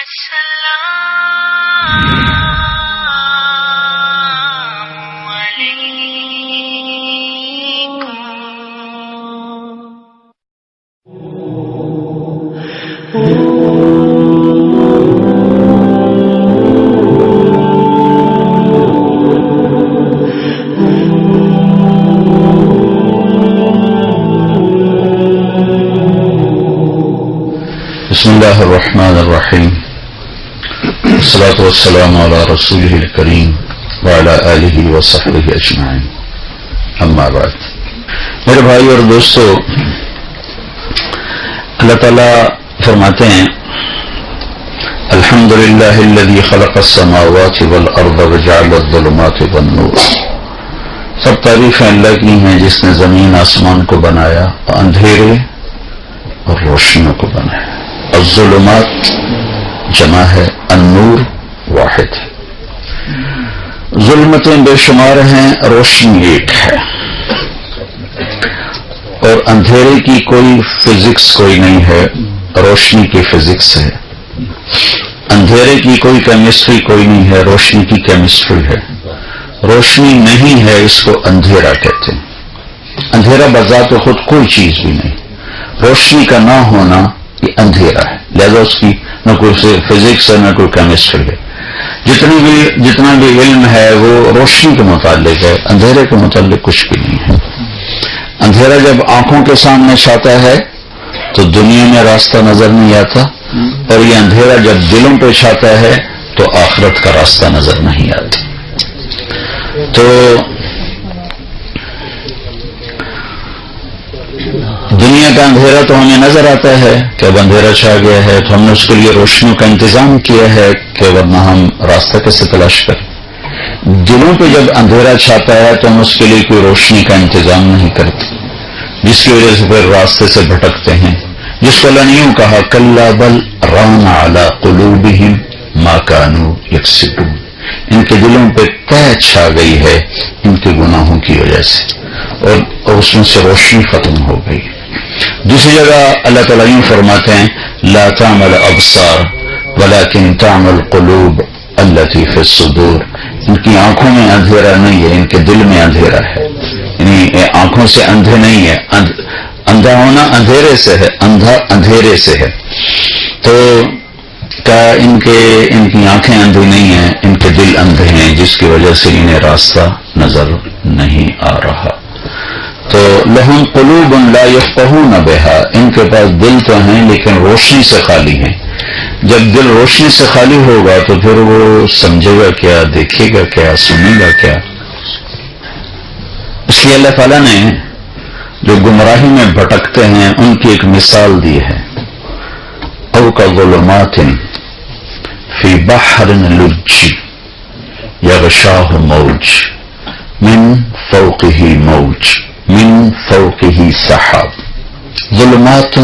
بسم اللہ الرحمن الرحیم والصلاة والسلام علی رسولہ الکریم وعلی آلہ وصحبہ اجمعین اما بعد۔ میرے بھائی اور دوستو، اللہ تعالیٰ فرماتے ہیں الحمدللہ الذی خلق السماوات والارض وجعل الظلمات والنور۔ سب تعریفیں اللہ کی ہیں جس نے زمین آسمان کو بنایا، اندھیرے اور روشنیوں کو بنایا۔ الظلمات جمع ہے، النور واحد ہے۔ ظلمتیں بے شمار ہیں، روشنی ایک ہے، اور اندھیرے کی کوئی فزکس کوئی نہیں ہے، روشنی کی فزکس ہے۔ اندھیرے کی کوئی کیمسٹری کوئی نہیں ہے، روشنی کی کیمسٹری ہے۔ روشنی نہیں ہے، اس کو اندھیرا کہتے ہیں۔ اندھیرا بذات خود کوئی چیز بھی نہیں، روشنی کا نہ ہونا یہ اندھیرا ہے، لہذا اس کی نہ کوئی فزکس ہے نہ کوئی کیمسٹری ہے۔ جتنا بھی علم ہے وہ روشنی کے متعلق ہے، اندھیرے کے متعلق کچھ بھی نہیں ہے۔ اندھیرا جب آنکھوں کے سامنے چھاتا ہے تو دنیا میں راستہ نظر نہیں آتا، اور یہ اندھیرا جب دلوں پہ چھاتا ہے تو آخرت کا راستہ نظر نہیں آتا۔ تو دنیا کا اندھیرا تو ہمیں نظر آتا ہے کہ اب اندھیرا چھا گیا ہے، تو ہم نے اس کے لیے روشنیوں کا انتظام کیا ہے کہ ورنہ ہم راستہ کیسے تلاش کریں۔ دلوں پہ جب اندھیرا چھاتا ہے تو ہم اس کے لیے کوئی روشنی کا انتظام نہیں کرتے، جس کی وجہ سے پھر راستے سے بھٹکتے ہیں، جس کو اللہ نے یوں کہا کلا بل ران علی قلوبہم ما کانوا یکسبون۔ ان کے دلوں پہ طے چھا گئی ہے ان کے گناہوں کی وجہ سے، اور اس میں سے روشنی ختم ہو گئی۔ دوسری جگہ اللہ تعالیٰ یوں فرماتے ہیں لا تعمل ابصار ولکن تعمل قلوب التی فی الصدور۔ ان کی آنکھوں میں اندھیرا نہیں ہے، ان کے دل میں اندھیرا ہے۔ یعنی آنکھوں سے اندھے نہیں ہے، اندھا ہونا اندھیرے سے ہے، اندھا اندھیرے سے ہے۔ تو کیا ان کی آنکھیں اندھی نہیں ہیں، ان کے دل اندھے ہیں، جس کی وجہ سے انہیں راستہ نظر نہیں آ رہا۔ تو لہم قلوب لا یفقہون بہا، ان کے پاس دل تو ہیں لیکن روشنی سے خالی ہیں۔ جب دل روشنی سے خالی ہوگا تو پھر وہ سمجھے گا کیا، دیکھے گا کیا، سنے گا کیا۔ اس لیے اللہ تعالیٰ نے جو گمراہی میں بھٹکتے ہیں ان کی ایک مثال دی ہے، او کظلمات فی بحر لج یغشاہ موج من فوقہ موج من فوقہ سحاب ظلمات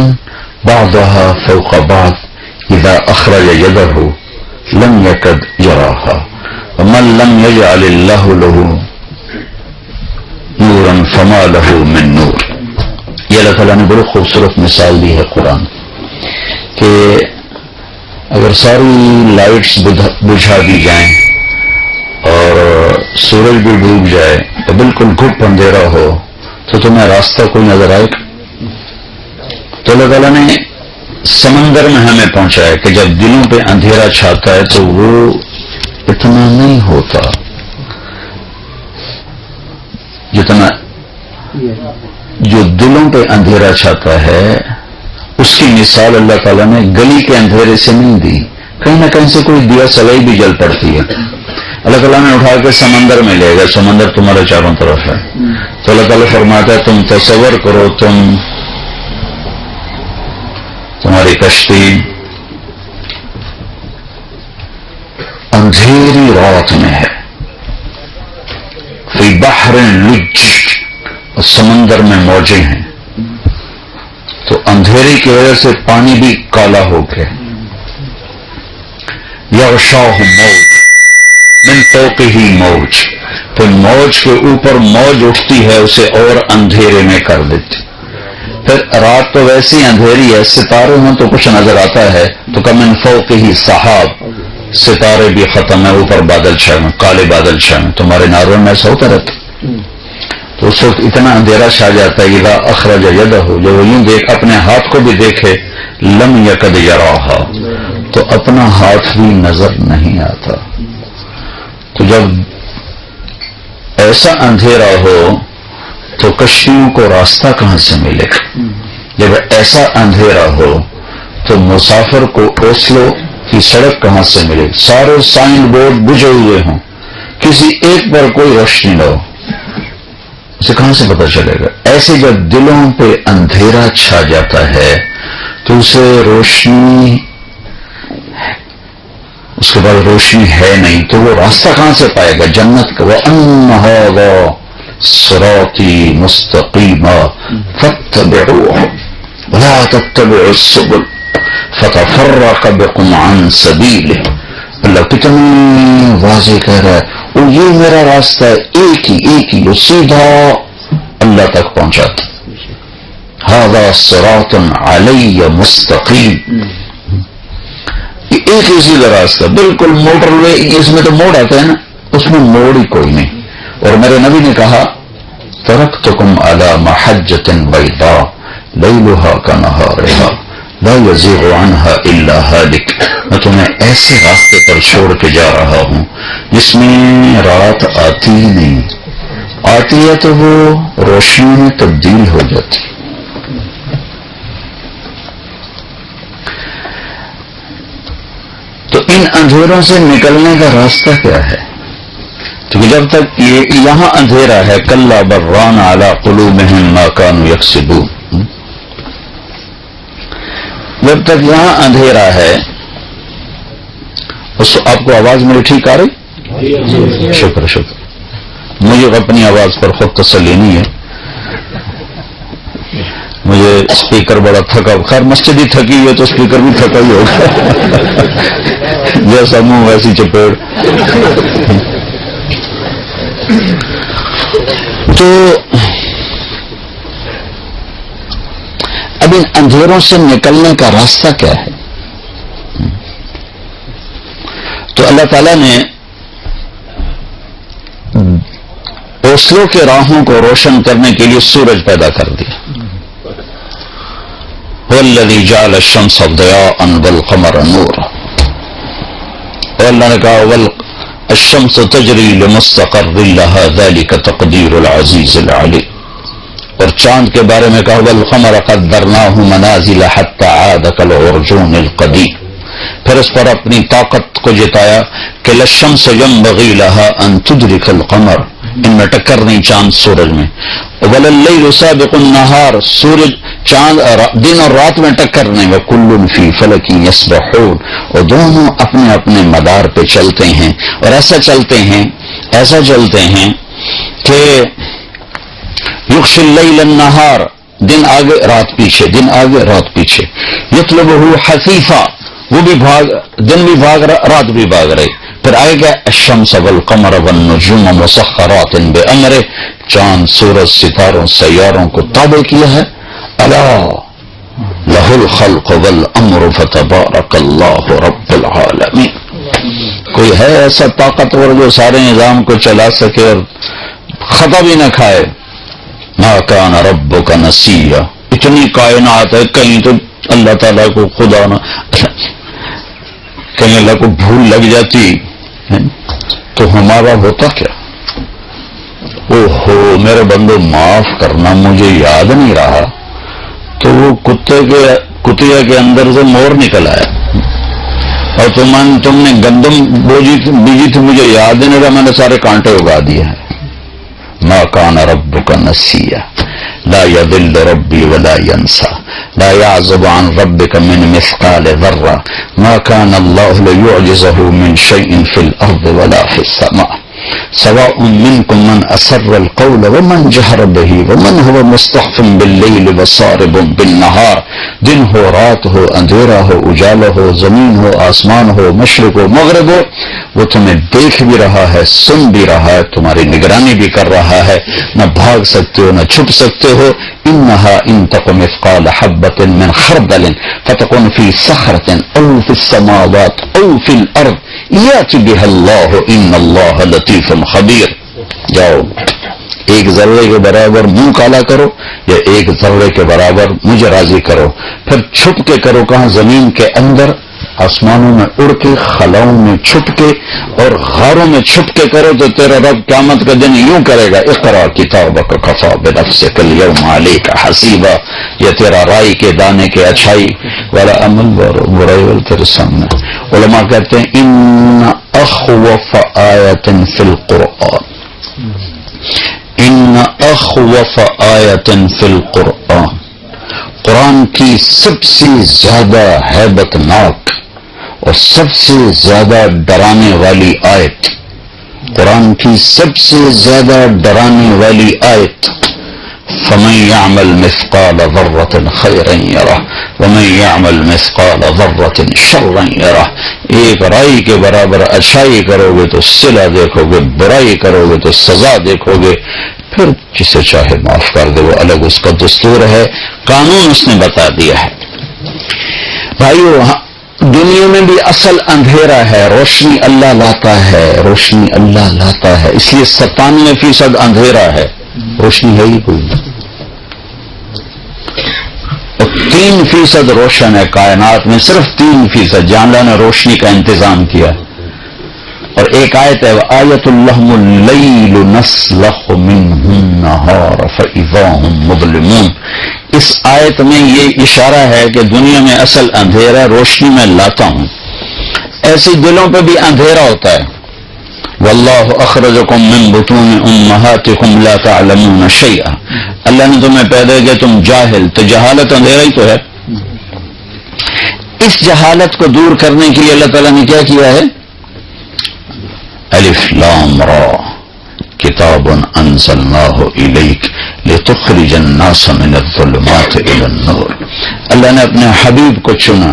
بعضها فوق بعض اذا اخرج یدہ لم یکد یراہا ومن لم یجعل اللہ له نورا فما له من نور۔ یہ اللہ تعالیٰ نے بڑی خوبصورت مثال دی ہے قرآن کہ اگر ساری لائٹس بجھا دی جائیں اور سورج بھی ڈوب جائے اور بالکل گھپ اندھیرا ہو تو تمہیں راستہ کوئی نظر آئے گا؟ تو اللہ تعالیٰ نے سمندر میں ہمیں پہنچایا کہ جب دلوں پہ اندھیرا چھاتا ہے تو وہ اتنا نہیں ہوتا جتنا جو دلوں پہ اندھیرا چھاتا ہے اس کی مثال اللہ تعالیٰ نے گلی کے اندھیرے سے نہیں دی، کہیں نہ کہیں سے کوئی دیا سلائی بھی جل پڑتی ہے۔ اللہ تعالیٰ نے اٹھا کے سمندر میں لے گا، سمندر تمہارے چاروں طرف ہے، تو اللہ تعالیٰ فرماتا ہے تم تصور کرو تمہاری کشتی اندھیری رات میں ہے، فی بحر لج، اور سمندر میں موجیں ہیں، تو اندھیرے کی وجہ سے پانی بھی کالا ہو گیا۔ یغشاہ موج من فوقہ موج، پھر موج کے اوپر موج اٹھتی ہے اسے اور اندھیرے میں کر دیتی۔ پھر رات تو ویسی اندھیری ہے، ستارے ہوں تو کچھ نظر آتا ہے، تو کمن فوقہ سحاب، ستارے بھی ختم ہے، اوپر بادل چھائے ہوئے، کالے بادل چھائے ہوئے، تمہارے نارون میں ایسا ہوتا رہتا، تو اس وقت اتنا اندھیرا چھا جاتا ہے، اذا اخرج یدہ، جب وہ یوں دیکھ اپنے ہاتھ کو بھی دیکھے، لم یکد یراھا، تو اپنا ہاتھ بھی نظر نہیں آتا۔ تو جب ایسا اندھیرا ہو تو کشتیوں کو راستہ کہاں سے ملے گا؟ جب ایسا اندھیرا ہو تو مسافر کو اوسلو کی سڑک کہاں سے ملے؟ سارے سائن بورڈ بجھے ہوئے ہوں، کسی ایک پر کوئی روشنی نہ ہو، اسے کہاں سے پتہ چلے گا؟ ایسے جب دلوں پہ اندھیرا چھا جاتا ہے تو اسے روشنی، اس کے بعد روشنی ہے نہیں تو وہ راستہ کہاں سے پائے گا جنت کا؟ وَأَنَّ هَذَا صِرَاطِي مُسْتَقِيمًا فَاتَّبِعُوهُ وَلَا تَتَّبِعُوا السُّبُلَ فَتَفَرَّقَ بِكُمْ عَنْ سَبِيلِهِ۔ اللہ کتنی واضح کہہ رہا ہے، اور یہ میرا راستہ ہے، ایک ہی جو سیدھا اللہ تک پہنچاتا۔ هَذَا صِرَاطٌ عَلَيَّ مُسْتَقِيمٌ، ایک ہی سیدھا راستہ، بالکل موٹر وے، اس میں تو موڑ آتا ہے نا، اس میں موڑ ہی کوئی نہیں۔ اور میرے نبی نے کہا ترکتکم علی محجۃ بیضاء لیلھا کنہارھا لا یزیغ عنہا الا ھالک، میں تمہیں ایسے راستے پر چھوڑ کے جا رہا ہوں جس میں رات آتی ہی نہیں، آتی ہے تو وہ روشنی میں تبدیل ہو جاتی۔ تو ان اندھیروں سے نکلنے کا راستہ کیا ہے؟ کیونکہ جب تک یہاں اندھیرا ہے، کلا بران علی قلوبہم ما کانوا یکسبون، جب تک یہاں اندھیرا ہے، آپ کو آواز میری ٹھیک آ رہی؟ شکر مجھے اپنی آواز پر خود تسلی نہیں ہے، مجھے اسپیکر بڑا تھکا، خیر مسجد ہی تھکی ہے تو اسپیکر بھی تھکا ہی ہوگا، جیسا منہ ویسی چپیڑ۔ تو اب ان اندھیروں سے نکلنے کا راستہ کیا ہے؟ تو اللہ تعالیٰ نے اوسلو کے راہوں کو روشن کرنے کے لیے سورج پیدا کر دیا۔ وَالَّذِي جَعَلَ الشَّمْسَ ضِيَاءً وَالْقَمَرَ نُورًا، اور اللہ نے کہا الشَّمْسُ تَجْرِي لِمُسْتَقَرٍّ لَهَا ذَلِكَ تَقْدِيرُ الْعَزِيزِ الْعَلِيمِ، اور چاند کے بارے میں کہا وَالْقَمَرَ قَدَّرْنَاهُ مَنَازِلَ حَتَّى عَادَ كَالْعُرْجُونِ الْقَدِيمِ، پھر اس پر اپنی طاقت کو جتایا کہ لَلشَّمْسِ يَنبَغِي لَهَا أَن تُدْرِكَ الْقَمَرَ، ان میں ٹکر نہیں چاند سورج میں، وَلَلَّيْلُ سَابِقُ النَّهَارِ، سورج چاند دن اور رات میں ٹکر نہیں، وَكُلٌّ فِي فَلَكٍ يَسْبَحُونَ، اور دونوں اپنے اپنے مدار پہ چلتے ہیں، اور ایسا چلتے ہیں کہ يُغْشِي اللَّيْلَ النَّهَارَ، دن آگے رات پیچھے، دن آگے رات پیچھے، يَطْلُبُهُ حَثِيثًا، وہ بھی دن بھی بھاگ رہا، رات بھی بھاگ رہی۔ پھر آئے گا الشمس والقمر والنجوم مسخرات بأمرہ، چاند سورج ستاروں سیاروں کو تابع کیا ہے، الا لہ الخلق والامر فتبارک اللہ رب العالمین، کوئی ہے ایسا طاقتور جو سارے نظام کو چلا سکے اور خطا بھی نہ کھائے؟ ما کان ربک نسیا، اتنی کائنات ہے، کہیں تو اللہ تعالیٰ کو خدا نہ، کہیں اللہ کو بھول لگ جاتی تو ہمارا ہوتا کیا؟ اوہو میرے بندو معاف کرنا، مجھے یاد نہیں رہا، تو وہ کتیا کے اندر سے مور نکل آیا، اور تم نے گندم بیجی تھی، مجھے یاد نہیں رہا، میں نے سارے کانٹے اگا دیے ہیں۔ ما کان ربک نسیا لا یضل ربی ولا ینسا لا یعزب عن ربک من مثقال ذرہ ما کان اللہ لیعجزہ من شیء فی الارض ولا فی السماء سواء منکم من اسر القول ومن جہر به ومن هو مستخف باللیل وصارب بالنہار، دن ہو رات ہو، اندھیرا ہو اجالا ہو، زمین ہو آسمان ہو، مشرق ہو مغرب ہو، وہ تمہیں دیکھ بھی رہا ہے، سن بھی رہا ہے، تمہاری نگرانی بھی کر رہا ہے، نہ بھاگ سکتے ہو نہ چھپ سکتے ہو۔ انہا ان تک مثقال حبۃ من خردل فتکن فی صخرۃ او فی السماوات او فی الارض یأتی بها اللہ ان اللہ لطیف خبیر۔ جاؤ ایک ذرے کے برابر منہ کالا کرو یا ایک ذرے کے برابر مجھے راضی کرو، پھر چھپ کے کرو، کہاں؟ زمین کے اندر، آسمانوں میں اڑ کے، خلاؤں میں چھپ کے اور غاروں میں چھپ کے کرو تو تیرا رب قیامت کا دن یوں کرے گا، اقرا کتابک کفی بنفسک الیوم علیک حسیبا۔ یہ تیرا رائی کے دانے کے اچھائی والا عمل اور برائی والا تیرے سامنے۔ علماء کہتے ہیں ان اخوف آیت فی القرآن، ان اخوف آیت فی القرآن، قرآن کی سب سے زیادہ ہیبت ناک اور سب سے زیادہ ڈرانے والی آیت، قرآن کی سب سے زیادہ ڈرانے والی آیت، فمن يعمل مثقال ذرة خيرا يره ومن يعمل مثقال ذرة شرا يره۔ ایک رائی کے برابر اچھائی کرو گے تو صلہ دیکھو گے، برائی کرو گے تو سزا دیکھو گے، پھر جسے چاہے معاف کر دے، وہ الگ اس کا دستور ہے، قانون اس نے بتا دیا ہے۔ بھائیو، دنیا میں بھی اصل اندھیرا ہے، روشنی اللہ لاتا ہے، روشنی اللہ لاتا ہے، اس لیے 97% اندھیرا ہے، روشنی ہے ہی کوئی نہیں، اور 3% روشن ہے کائنات میں، صرف 3%، جہاں اللہ نے روشنی کا انتظام کیا۔ اور ایک آیت ہے وآیت لہم اللیل نسلخ منہ النہار فاذا ہم مظلمون، اس آیت میں یہ اشارہ ہے کہ دنیا میں اصل اندھیرا، روشنی میں لاتا ہوں۔ ایسے دلوں پہ بھی اندھیرا ہوتا ہے، واللہ اخرجکم من بطون امہاتکم لا تعلمون شیئا، اللہ نے تمہیں پیدا کیا تم جاہل، تو جہالت اندھیرا ہی تو ہے۔ اس جہالت کو دور کرنے کے لیے اللہ تعالیٰ نے کیا کیا ہے؟ الف لام را کتاب انزلناہ الیک لتخرج الناس من الظلمات الی النور۔ اللہ نے اپنے حبیب کو چنا،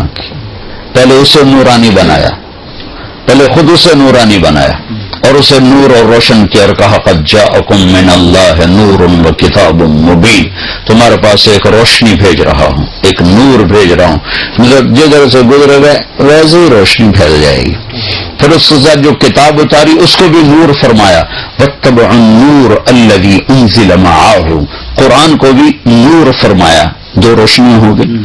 پہلے اسے نورانی بنایا، پہلے خود اسے نورانی بنایا اور اسے نور اور روشن کیا، اور کہا قد جاءکم من اللہ نور و کتاب مبین، تمہارے پاس ایک روشنی بھیج رہا ہوں، ایک نور بھیج رہا ہوں، مطلب جدھر سے گزرے گئے ویسے ہی روشنی پھیل جائے گی۔ پھر اس کے ساتھ جو کتاب اتاری اس کو بھی نور فرمایا، واتبعوا النور الذی انزل معہ، قرآن کو بھی نور فرمایا، دو روشنیاں ہو گئی۔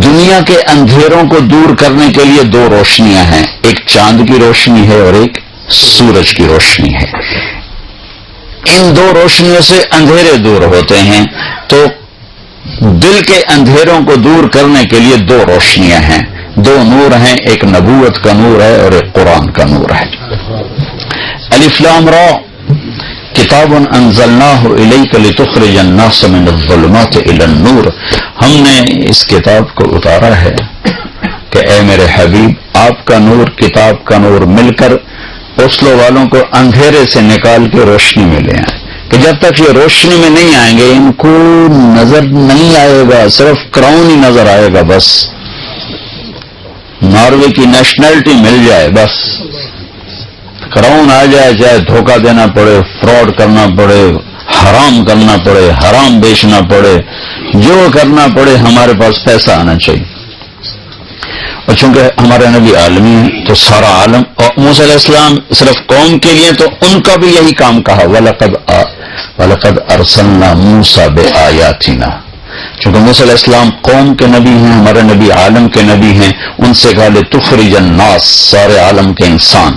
دنیا کے اندھیروں کو دور کرنے کے لیے دو روشنیاں ہیں، ایک چاند کی روشنی ہے اور ایک سورج کی روشنی ہے۔ ان دو روشنیوں سے اندھیرے دور ہوتے ہیں، تو دل کے اندھیروں کو دور کرنے کے لیے دو روشنیاں ہیں، دو نور ہیں، ایک نبوت کا نور ہے اور ایک قرآن کا نور ہے۔ الف لام را کتاب انزلناہ الیک لتخرج الناس من الظلمات الی النور، ہم نے اس کتاب کو اتارا ہے کہ اے میرے حبیب، آپ کا نور، کتاب کا نور مل کر اوسلو والوں کو اندھیرے سے نکال کے روشنی میں لے آئیں، کہ جب تک یہ روشنی میں نہیں آئیں گے ان کو نظر نہیں آئے گا، صرف کراؤن ہی نظر آئے گا، بس ناروے کی نیشنلٹی مل جائے، بس کراؤن آ جائے، چاہے دھوکہ دینا پڑے، فراڈ کرنا پڑے، حرام کرنا پڑے، حرام بیچنا پڑے، جو کرنا پڑے، ہمارے پاس پیسہ آنا چاہیے۔ اور چونکہ ہمارے نبی عالمی ہیں تو سارا عالم، اور موسیٰ علیہ السلام صرف قوم کے لیے تو ان کا بھی یہی کام کہا، وَلَقَدْ أَرْسَلْنَا مُوسَىٰ بِآيَاتِنَا، چونکہ موسیٰ علیہ السلام قوم کے نبی ہیں، ہمارے نبی عالم کے نبی ہیں، ان سے کہا لِتُخْرِجَ النَّاسَ، سارے عالم کے انسان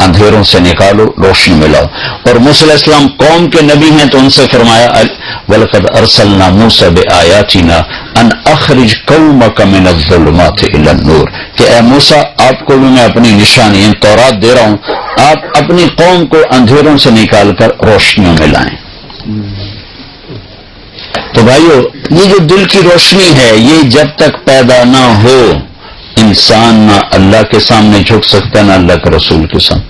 اندھیروں سے نکالو، روشنی ملاؤ۔ اور موسیٰ علیہ السلام قوم کے نبی ہیں تو ان سے فرمایا وَلَقَدْ أَرْسَلْنَا مُوسَىٰ بِآيَاتِنَا أَنْ أَخْرِجْ قَوْمَكَ مِنَ الظُّلُمَاتِ إِلَى النُّورِ، کہ اے موسیٰ آپ کو بھی میں اپنی نشانی تورات دے رہا ہوں، آپ اپنی قوم کو اندھیروں سے نکال کر روشنیوں میں لائیں۔ تو بھائیو، یہ جو دل کی روشنی ہے، یہ جب تک پیدا نہ ہو انسان نہ اللہ کے سامنے جھک سکتا، نہ اللہ کے رسول کے سامنے۔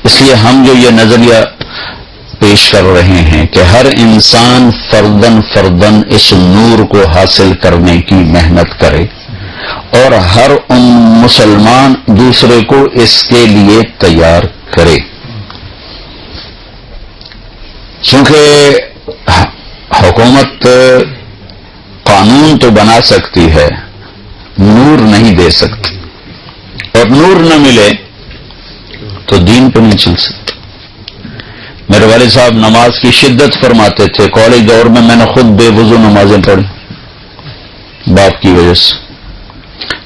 اس لیے ہم جو یہ نظریہ پیش کر رہے ہیں کہ ہر انسان فردن فردن اس نور کو حاصل کرنے کی محنت کرے اور ہر مسلمان دوسرے کو اس کے لیے تیار کرے، چونکہ حکومت قانون تو بنا سکتی ہے، نور نہیں دے سکتی، اور نور نہ ملے تو دین پہ نہیں چل سکتا۔ میرے والد صاحب نماز کی شدت فرماتے تھے، کالج دور میں نے خود بے وضو نمازیں پڑھی باپ کی وجہ سے،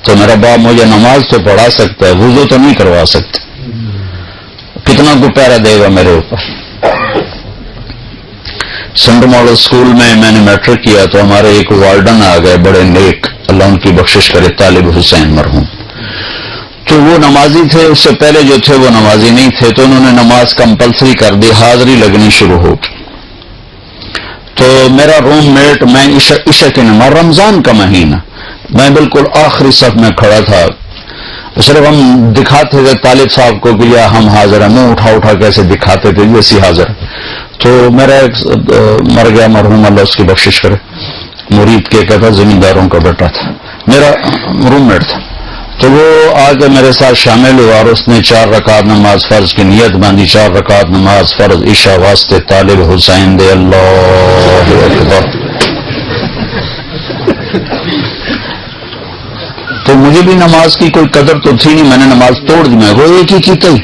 تو میرا باپ مجھے نماز تو پڑھا سکتا ہے، وضو تو نہیں کروا سکتے، کتنا کو پیرا دے گا میرے اوپر۔ سینٹر ماڈل اسکول میں نے میٹرک کیا تو ہمارے ایک وارڈن آ گئے، بڑے نیک، اللہ ان کی بخشش کرے، طالب حسین مرحوم، تو وہ نمازی تھے، اس سے پہلے جو تھے وہ نمازی نہیں تھے، تو انہوں نے نماز کمپلسری کر دی، حاضری لگنی شروع ہو گئی۔ تو میرا روم میٹ، میں عشاء کی نماز، رمضان کا مہینہ، میں بالکل آخری صف میں کھڑا تھا، صرف ہم دکھاتے تھے طالب صاحب کو کہ یا ہم حاضر ہیں، منہ اٹھا اٹھا کیسے دکھاتے تھے جیسی حاضر۔ تو میرا ایک مر گیا مرحوم، اللہ اس کی بخشش کرے، مرید کے کہتا زمینداروں کا بیٹا تھا، میرا روم میٹ تھا، تو وہ آگے میرے ساتھ شامل ہوا اور اس نے 4 رکعت نماز فرض کی نیت باندھی، 4 رکعت نماز فرض عشاء واسطے طالب حسین دے، اللہ اکبر۔ تو مجھے بھی نماز کی کوئی قدر تو تھی نہیں، میں نے نماز توڑ دی، میں وہ ایک ہی کی تھی،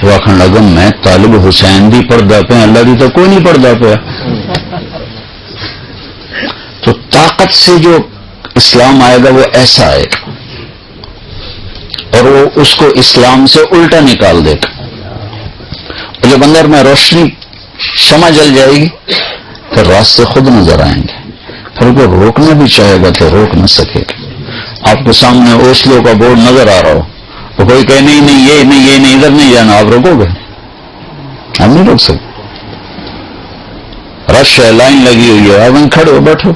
وہ آخر لگا میں طالب حسین بھی پڑھدا پیا، اللہ بھی تو کوئی نہیں پڑھدا پیا۔ تو طاقت سے جو اسلام آئے گا وہ ایسا آئے گا، اور وہ اس کو اسلام سے الٹا نکال دے گا، اور جب اندر میں روشنی شمع جل جائے گی پھر راستے خود نظر آئیں گے، پھر وہ روکنا بھی چاہے گا تو روک نہ سکے گا۔ آپ کے سامنے اوسلو کا بورڈ نظر آ رہا ہو تو کوئی کہے نہیں نہیں یہ نہیں ادھر نہیں جانا، آپ روکو گے؟ ہم نہیں روک سکتے، رش ہے، لائن لگی ہوئی ہے، آپ وہیں کھڑے ہو بیٹھو،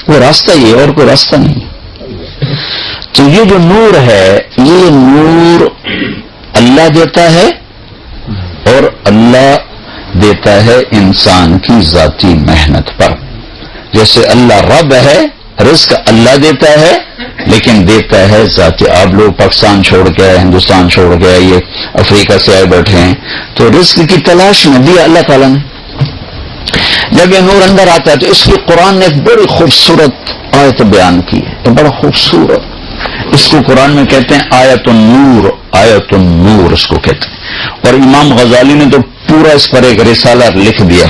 وہ راستہ ہی ہے اور کوئی راستہ نہیں۔ تو یہ جو نور ہے، یہ نور اللہ دیتا ہے، اور اللہ دیتا ہے انسان کی ذاتی محنت پر۔ جیسے اللہ رب ہے، رزق اللہ دیتا ہے، لیکن دیتا ہے ذاتی۔ آپ لوگ پاکستان چھوڑ کے آئے، ہندوستان چھوڑ کے آئے، یہ افریقہ سے آئے بیٹھے ہیں، تو رزق کی تلاش میں دیا اللہ تعالیٰ نے۔ جب یہ نور اندر آتا ہے تو اس لیے قرآن نے ایک بڑی خوبصورت آیت بیان کی ہے، بڑا خوبصورت، اس کو قرآن میں کہتے ہیں آیت النور، آیت النور اس کو کہتے ہیں، اور امام غزالی نے تو پورا اس پر ایک رسالہ لکھ دیا،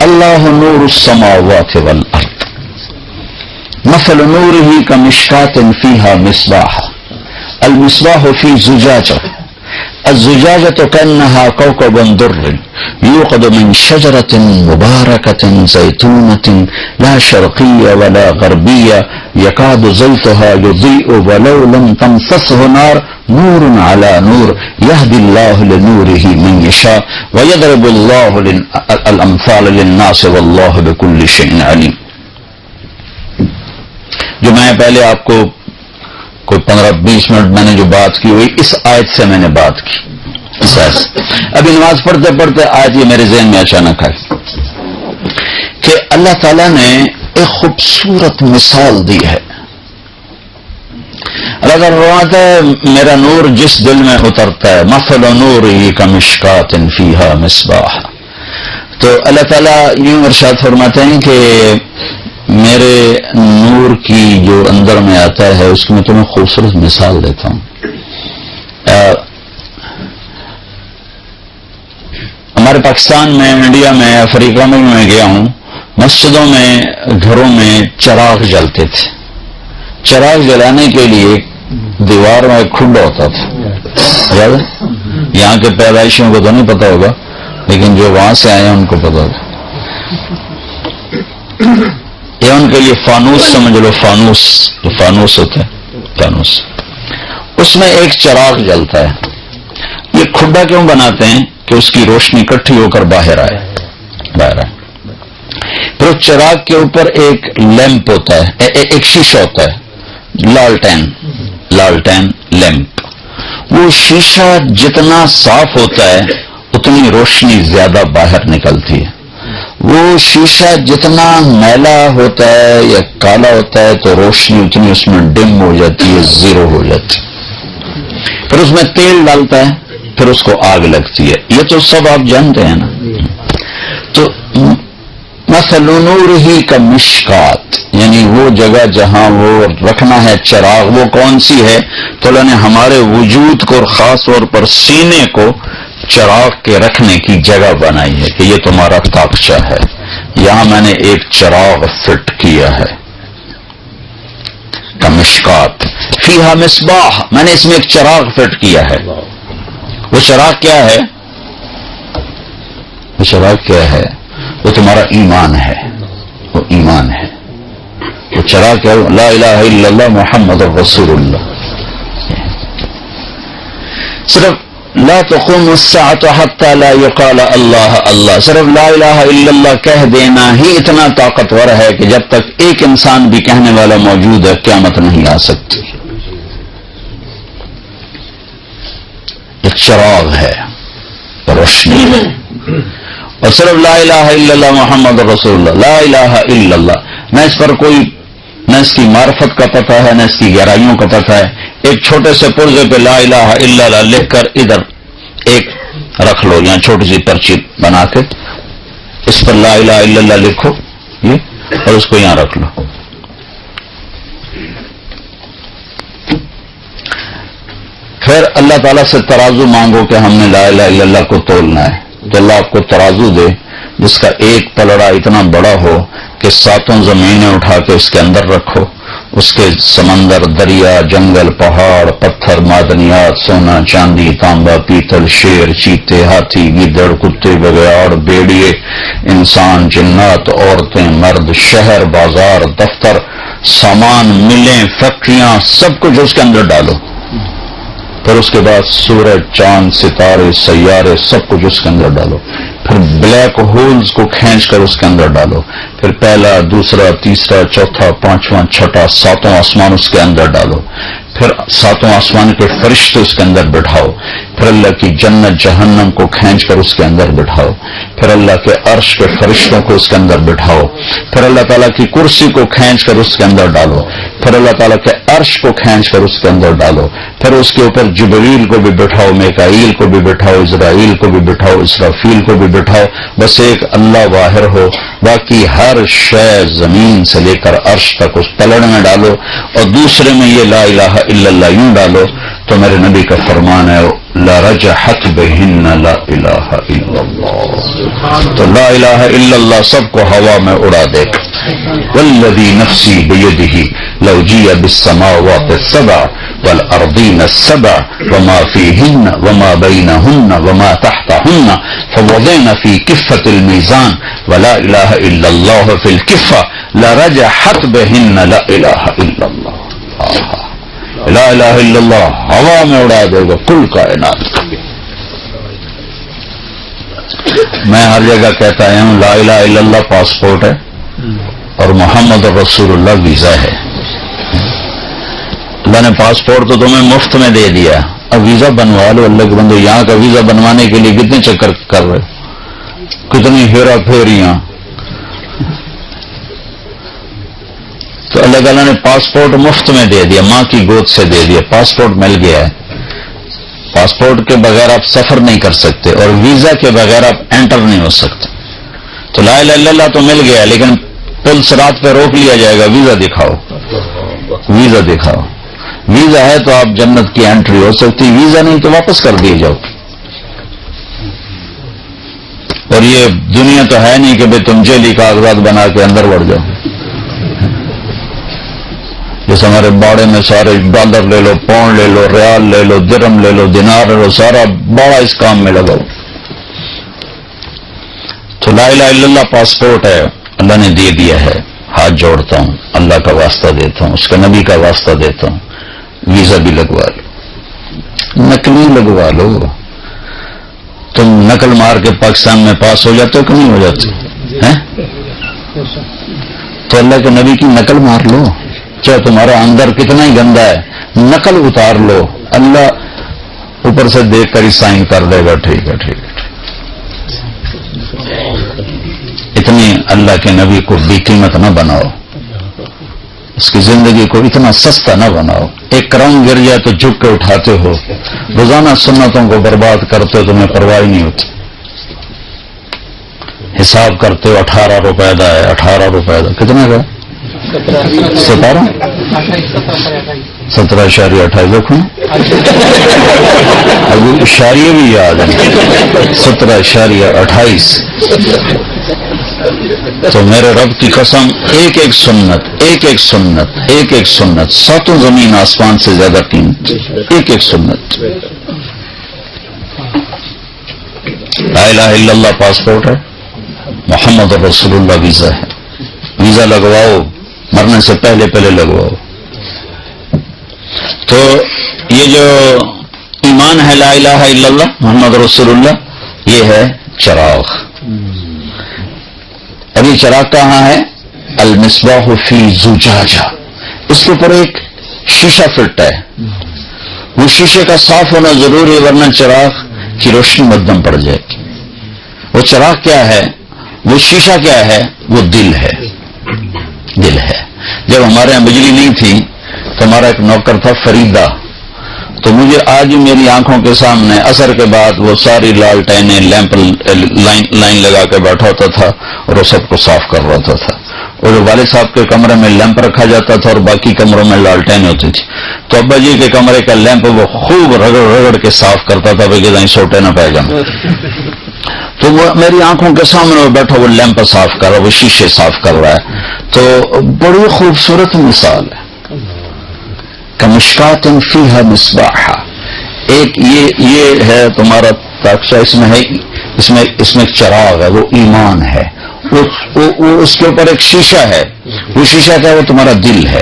اللہ نور السماوات والارض مثل نوره كمشكاة فيها مصباح المصباح في زجاجة الزجاجة كأنها كوكب دري يوقد من شجرة مباركة زيتونة لا شرقية ولا غربية يكاد زيتها يضيء ولو لم تمسسه نار نور على نور يهدي الله لنوره من يشاء ويضرب الله الأمثال للناس والله بكل شيء عليم۔ جو میں پہلے آپ کو کوئی 15-20 منٹ میں نے جو بات کی ہوئی اس آیت سے میں نے بات کی، اس آیت سے ابھی نماز پڑھتے پڑھتے آیت یہ میرے ذہن میں اچانک آئی کہ اللہ تعالیٰ نے ایک خوبصورت مثال دی ہے۔ اللہ تعالیٰ فرماتا ہے میرا نور جس دل میں اترتا ہے، مثل نورہ کمشکاۃ فیہا مصباح، تو اللہ تعالیٰ یوں ارشاد فرماتے ہیں کہ میرے نور کی جو اندر میں آتا ہے اس کی میں تمہیں خوبصورت مثال دیتا ہوں۔ ہمارے پاکستان میں، انڈیا میں، افریقہ میں میں گیا ہوں، مسجدوں میں، گھروں میں چراغ جلتے تھے، چراغ جلانے کے لیے دیوار میں کھڈا ہوتا تھا، یہاں کے پیدائشیوں کو تو نہیں پتا ہوگا لیکن جو وہاں سے آئے ہیں ان کو پتا ہوگا، یہ ان کے لیے فانوس سمجھ لو، فانوس جو فانوس ہوتا ہے، فانوس، اس میں ایک چراغ جلتا ہے۔ یہ کھڈا کیوں بناتے ہیں کہ اس کی روشنی اکٹھی ہو کر باہر آئے۔ پھر اس چراغ کے اوپر ایک لیمپ ہوتا ہے، ایک شیشہ ہوتا ہے، لالٹین لیمپ، وہ شیشہ جتنا صاف ہوتا ہے اتنی روشنی زیادہ باہر نکلتی ہے. وہ شیشہ جتنا میلا ہوتا ہے یا کالا ہوتا ہے تو روشنی اتنی اس میں ڈم ہو جاتی ہے، زیرو ہو جاتی ہے. پھر اس میں تیل ڈالتا ہے، پھر اس کو آگ لگتی ہے. یہ تو سب آپ جانتے ہیں نا. تو مثل نورہ کا مشکات، یعنی وہ جگہ جہاں وہ رکھنا ہے چراغ، وہ کون سی ہے؟ تو اللہ نے ہمارے وجود کو اور خاص طور پر سینے کو چراغ کے رکھنے کی جگہ بنائی ہے کہ یہ تمہارا تاقچہ ہے، یہاں میں نے ایک چراغ فٹ کیا ہے. مشکات فیہا مصباح، میں نے اس میں ایک چراغ فٹ کیا ہے. وہ چراغ کیا ہے؟ وہ چراغ کیا ہے؟ وہ تمہارا ایمان ہے. وہ ایمان ہے. وہ چراغ کیا؟ لا الہ الا اللہ محمد رسول اللہ. صرف لا تقوم الساعة حتى لا يقال اللہ اللہ، صرف لا الہ الا اللہ کہہ دینا ہی اتنا طاقتور ہے کہ جب تک ایک انسان بھی کہنے والا موجود ہے قیامت نہیں آ سکتی. ایک چراغ ہے، روشنی ہے. اور صرف لا الہ الا اللہ محمد رسول اللہ، لا الہ الا اللہ، نہ اس پر کوئی، نہ اس کی معرفت کا پتہ ہے، نہ اس کی گہرائیوں کا پتہ ہے. ایک چھوٹے سے پرزے پہ لا الہ الا اللہ لکھ کر ادھر ایک رکھ لو، یہاں چھوٹی سی پرچی بنا کے اس پر لا الہ الا اللہ لکھو یہ، اور اس کو یہاں رکھ لو. پھر اللہ تعالیٰ سے ترازو مانگو کہ ہم نے لا الہ الا اللہ کو تولنا ہے، تو اللہ آپ کو ترازو دے جس کا ایک پلڑا اتنا بڑا ہو کہ 7 زمینیں اٹھا کے اس کے اندر رکھو، اس کے سمندر، دریا، جنگل، پہاڑ، پتھر، معدنیات، سونا، چاندی، تانبا، پیتل، شیر، چیتے، ہاتھی، گیدڑ، کتے، بگیاڑ، بیڑیے، انسان، جنات، عورتیں، مرد، شہر، بازار، دفتر، سامان، ملیں، فیکٹریاں، سب کچھ اس کے اندر ڈالو. پھر اس کے بعد سورج، چاند، ستارے، سیارے، سب کچھ اس کے اندر ڈالو. پھر بلیک ہولز کو کھینچ کر اس کے اندر ڈالو. پھر پہلا، دوسرا، تیسرا، چوتھا، پانچواں، چھٹا، 7واں آسمان اس کے اندر ڈالو. پھر 7واں آسمان کے فرشتے اس کے اندر بٹھاؤ. پھر اللہ کی جنت جہنم کو کھینچ کر اس کے اندر بٹھاؤ. پھر اللہ کے عرش کے فرشتوں کو اس کے اندر بٹھاؤ. پھر اللہ تعالیٰ کی کرسی کو کھینچ کر اس کے اندر ڈالو. پھر اللہ تعالیٰ کے عرش کو کھینچ کر اس کے اندر ڈالو. پھر اس کے اوپر جبریل کو بھی بٹھاؤ، میکائیل کو بھی بٹھاؤ، اسرائیل کو بھی بٹھاؤ، اسرافیل کو بھی بٹھاؤ. بس ایک اللہ واحد ہو، باقی ہر شے زمین سے لے کر عرش تک اس پلڑ میں ڈالو. اور دوسرے میں یہ لا الہ الا اللہ یوں ڈالو تو میرے نبی کا فرمان ہے لرجحت بہن لا الہ الا اللہ. تو لا الہ الا اللہ سب کو ہوا میں اڑا دے گا. والذی نفسی بیدہ لو جیء بالسماوات السبع والارضین السبع وما فیہن وما بینہن وما تحتہن فوضعن فی کفۃ المیزان ولا الہ الا اللہ فی الکفۃ لرجحت بہن لا الہ الا اللہ. لا الہ الا اللہ ہوا میں اڑا دے گا کل کائنات. میں ہر جگہ کہتا ہوں لا الہ الا اللہ پاسپورٹ ہے اور محمد رسول اللہ ویزا ہے. اللہ نے پاسپورٹ تو تمہیں مفت میں دے دیا، اب ویزا بنوا لو. اللہ کے بندو یہاں کا ویزا بنوانے کے لیے کتنے چکر کر رہے، کتنی ہیرا پھیریاں. تو اللہ تعالیٰ نے پاسپورٹ مفت میں دے دیا، ماں کی گود سے دے دیا، پاسپورٹ مل گیا ہے. پاسپورٹ کے بغیر آپ سفر نہیں کر سکتے اور ویزا کے بغیر آپ انٹر نہیں ہو سکتے. تو لا الہ الا اللہ تو مل گیا لیکن پل صراط پہ روک لیا جائے گا، ویزا دکھاؤ، ویزا دکھاؤ. ویزا ہے تو آپ جنت کی انٹری ہو سکتی، ویزا نہیں تو واپس کر دیے جاؤ. اور یہ دنیا تو ہے نہیں کہ بھائی تم جیلی کاغذات بنا کے اندر بڑھ جاؤ. جیسے ہمارے باڑے میں سارے ڈالر لے لو، پاؤنڈ لے لو، ریال لے لو، درہم لے لو، دینار لے لو، سارا باڑا اس کام میں لگاؤ. تو لا الہ الا اللہ پاسپورٹ ہے، اللہ نے دے دیا ہے. ہاتھ جوڑتا ہوں، اللہ کا واسطہ دیتا ہوں، اس کا نبی کا واسطہ دیتا ہوں. ویزا بھی لگوا لو، نقلی لگوا لو. تم نقل مار کے پاکستان میں پاس ہو جاتے ہو کہ نہیں ہو جاتے؟ تو اللہ کے نبی کی نقل مار لو، چاہے تمہارا اندر کتنا ہی گندا ہے، نقل اتار لو. اللہ اوپر سے دیکھ کر ہی سائن کر دے گا ٹھیک ہے ٹھیک ہے. اتنی اللہ کے نبی کو بے قیمت نہ بناؤ، اس کی زندگی کو اتنا سستا نہ بناؤ. ایک رنگ گر جائے تو جھک کے اٹھاتے ہو، روزانہ سنتوں کو برباد کرتے ہو، تمہیں پرواہ نہیں ہوتی. حساب کرتے ہو 18 روپے دا ہے، 18 روپے دا کتنے کا 17.28 دیکھو ابھی اشاریے بھی یاد ہیں 17.28. تو میرے رب کی قسم ایک ایک سنت ایک ایک سنت ایک ایک سنت ساتوں زمین آسمان سے زیادہ قیمت. ایک ایک سنت. لا الہ الا اللہ پاسپورٹ ہے، محمد رسول اللہ ویزا ہے. ویزا لگواؤ، مرنے سے پہلے پہلے لگواؤ. تو یہ جو ایمان ہے لا الہ الا اللہ محمد رسول اللہ، یہ ہے چراغ. اب یہ چراغ کہاں ہے؟ المصباح فی زجاجہ. اس کے اوپر ایک شیشہ فٹ ہے، وہ شیشے کا صاف ہونا ضروری ہے ورنہ چراغ کی روشنی مدھم پڑ جائے گی. وہ چراغ کیا ہے؟ وہ شیشہ کیا ہے؟ وہ دل ہے. دل ہے. جب ہمارے یہاں بجلی نہیں تھی تو ہمارا ایک نوکر تھا فریدہ، تو مجھے آج میری آنکھوں کے سامنے عصر کے بعد وہ ساری لالٹینیں لیمپ لائن لگا کے بیٹھا ہوتا تھا اور وہ سب کو صاف کر رہا تھا. اور والد صاحب کے کمرے میں لیمپ رکھا جاتا تھا اور باقی کمروں میں لالٹین ہوتی تھی، تو ابا جی کے کمرے کا لیمپ وہ خوب رگڑ رگڑ کے صاف کرتا تھا کہ کہیں سوٹے نہ پائے گا. تو وہ میری آنکھوں کے سامنے وہ بیٹھا، وہ لیمپ صاف کر رہا ہے، وہ شیشے صاف کر رہا ہے. تو بڑی خوبصورت مثال ہے. کمشکات فیہا مصباح. ایک یہ ہے تمہارا تاکشہ، اس میں ہے اس میں چراغ ہے، وہ ایمان ہے. اس کے اوپر ایک شیشہ ہے، وہ شیشہ کیا ہے؟ وہ تمہارا دل ہے.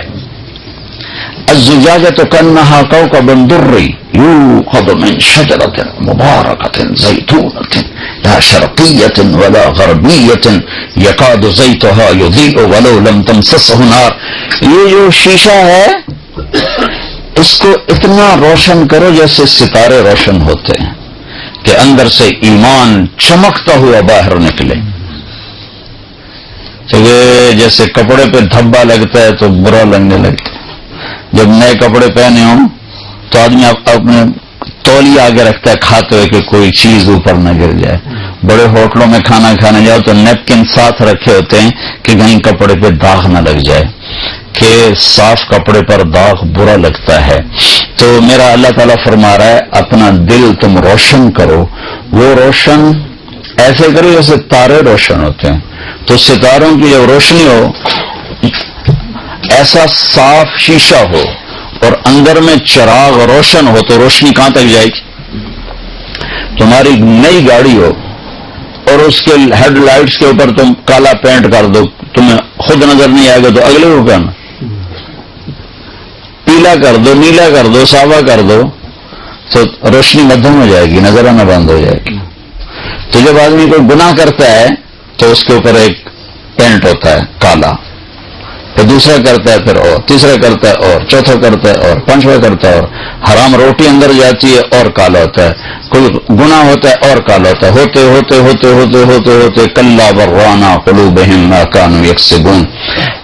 الزجاجۃ کأنہا کوکب درّی یوقد من شجرۃ مبارکۃ زیتونۃ لا شرقیۃ ولا غربیۃ یکاد زیتھا یضیء ولو لم تمسسہ نار. یہ جو شیشہ ہے اس کو اتنا روشن کرو جیسے ستارے روشن ہوتے ہیں کہ اندر سے ایمان چمکتا ہوا باہر نکلے. کیونکہ جیسے کپڑے پہ دھبا لگتا ہے تو برا لگنے لگتا ہے. جب نئے کپڑے پہنے ہوں تو آدمی اپنے تولیہ آگے رکھتا ہے کھاتے ہوئے کہ کوئی چیز اوپر نہ گر جائے. بڑے ہوٹلوں میں کھانا کھانے جاؤ تو نیپکن ساتھ رکھے ہوتے ہیں کہ کہیں کپڑے پہ داغ نہ لگ جائے، کہ صاف کپڑے پر داغ برا لگتا ہے. تو میرا اللہ تعالیٰ فرما رہا ہے اپنا دل تم روشن کرو. وہ روشن ایسے کرو جیسے تارے روشن ہوتے ہیں. تو ستاروں کی جب روشنی ہو، ایسا صاف شیشہ ہو اور اندر میں چراغ روشن ہو تو روشنی کہاں تک جائے گی؟ تمہاری نئی گاڑی ہو اور اس کے ہیڈ لائٹس کے اوپر تم کالا پینٹ کر دو، تمہیں خود نظر نہیں آئے گا تو اگلے کو کہنا. پیلا کر دو، نیلا کر دو، سابہ کر دو تو روشنی مدھم ہو جائے گی، نظر آنا بند ہو جائے گی. تو جب آدمی کوئی گناہ کرتا ہے تو اس کے اوپر ایک پینٹ ہوتا ہے کالا، پھر دوسرا کرتا ہے، پھر اور تیسرا کرتا ہے، اور چوتھا کرتا ہے، اور پانچواں کرتا ہے، اور حرام روٹی اندر جاتی ہے اور کالا ہوتا ہے. کوئی گناہ ہوتا ہے اور کالا ہوتا ہے. ہوتے ہوتے ہوتے ہوتے ہوتے ہوتے کلا برانا قلوبہم ما کانوا یکسبون.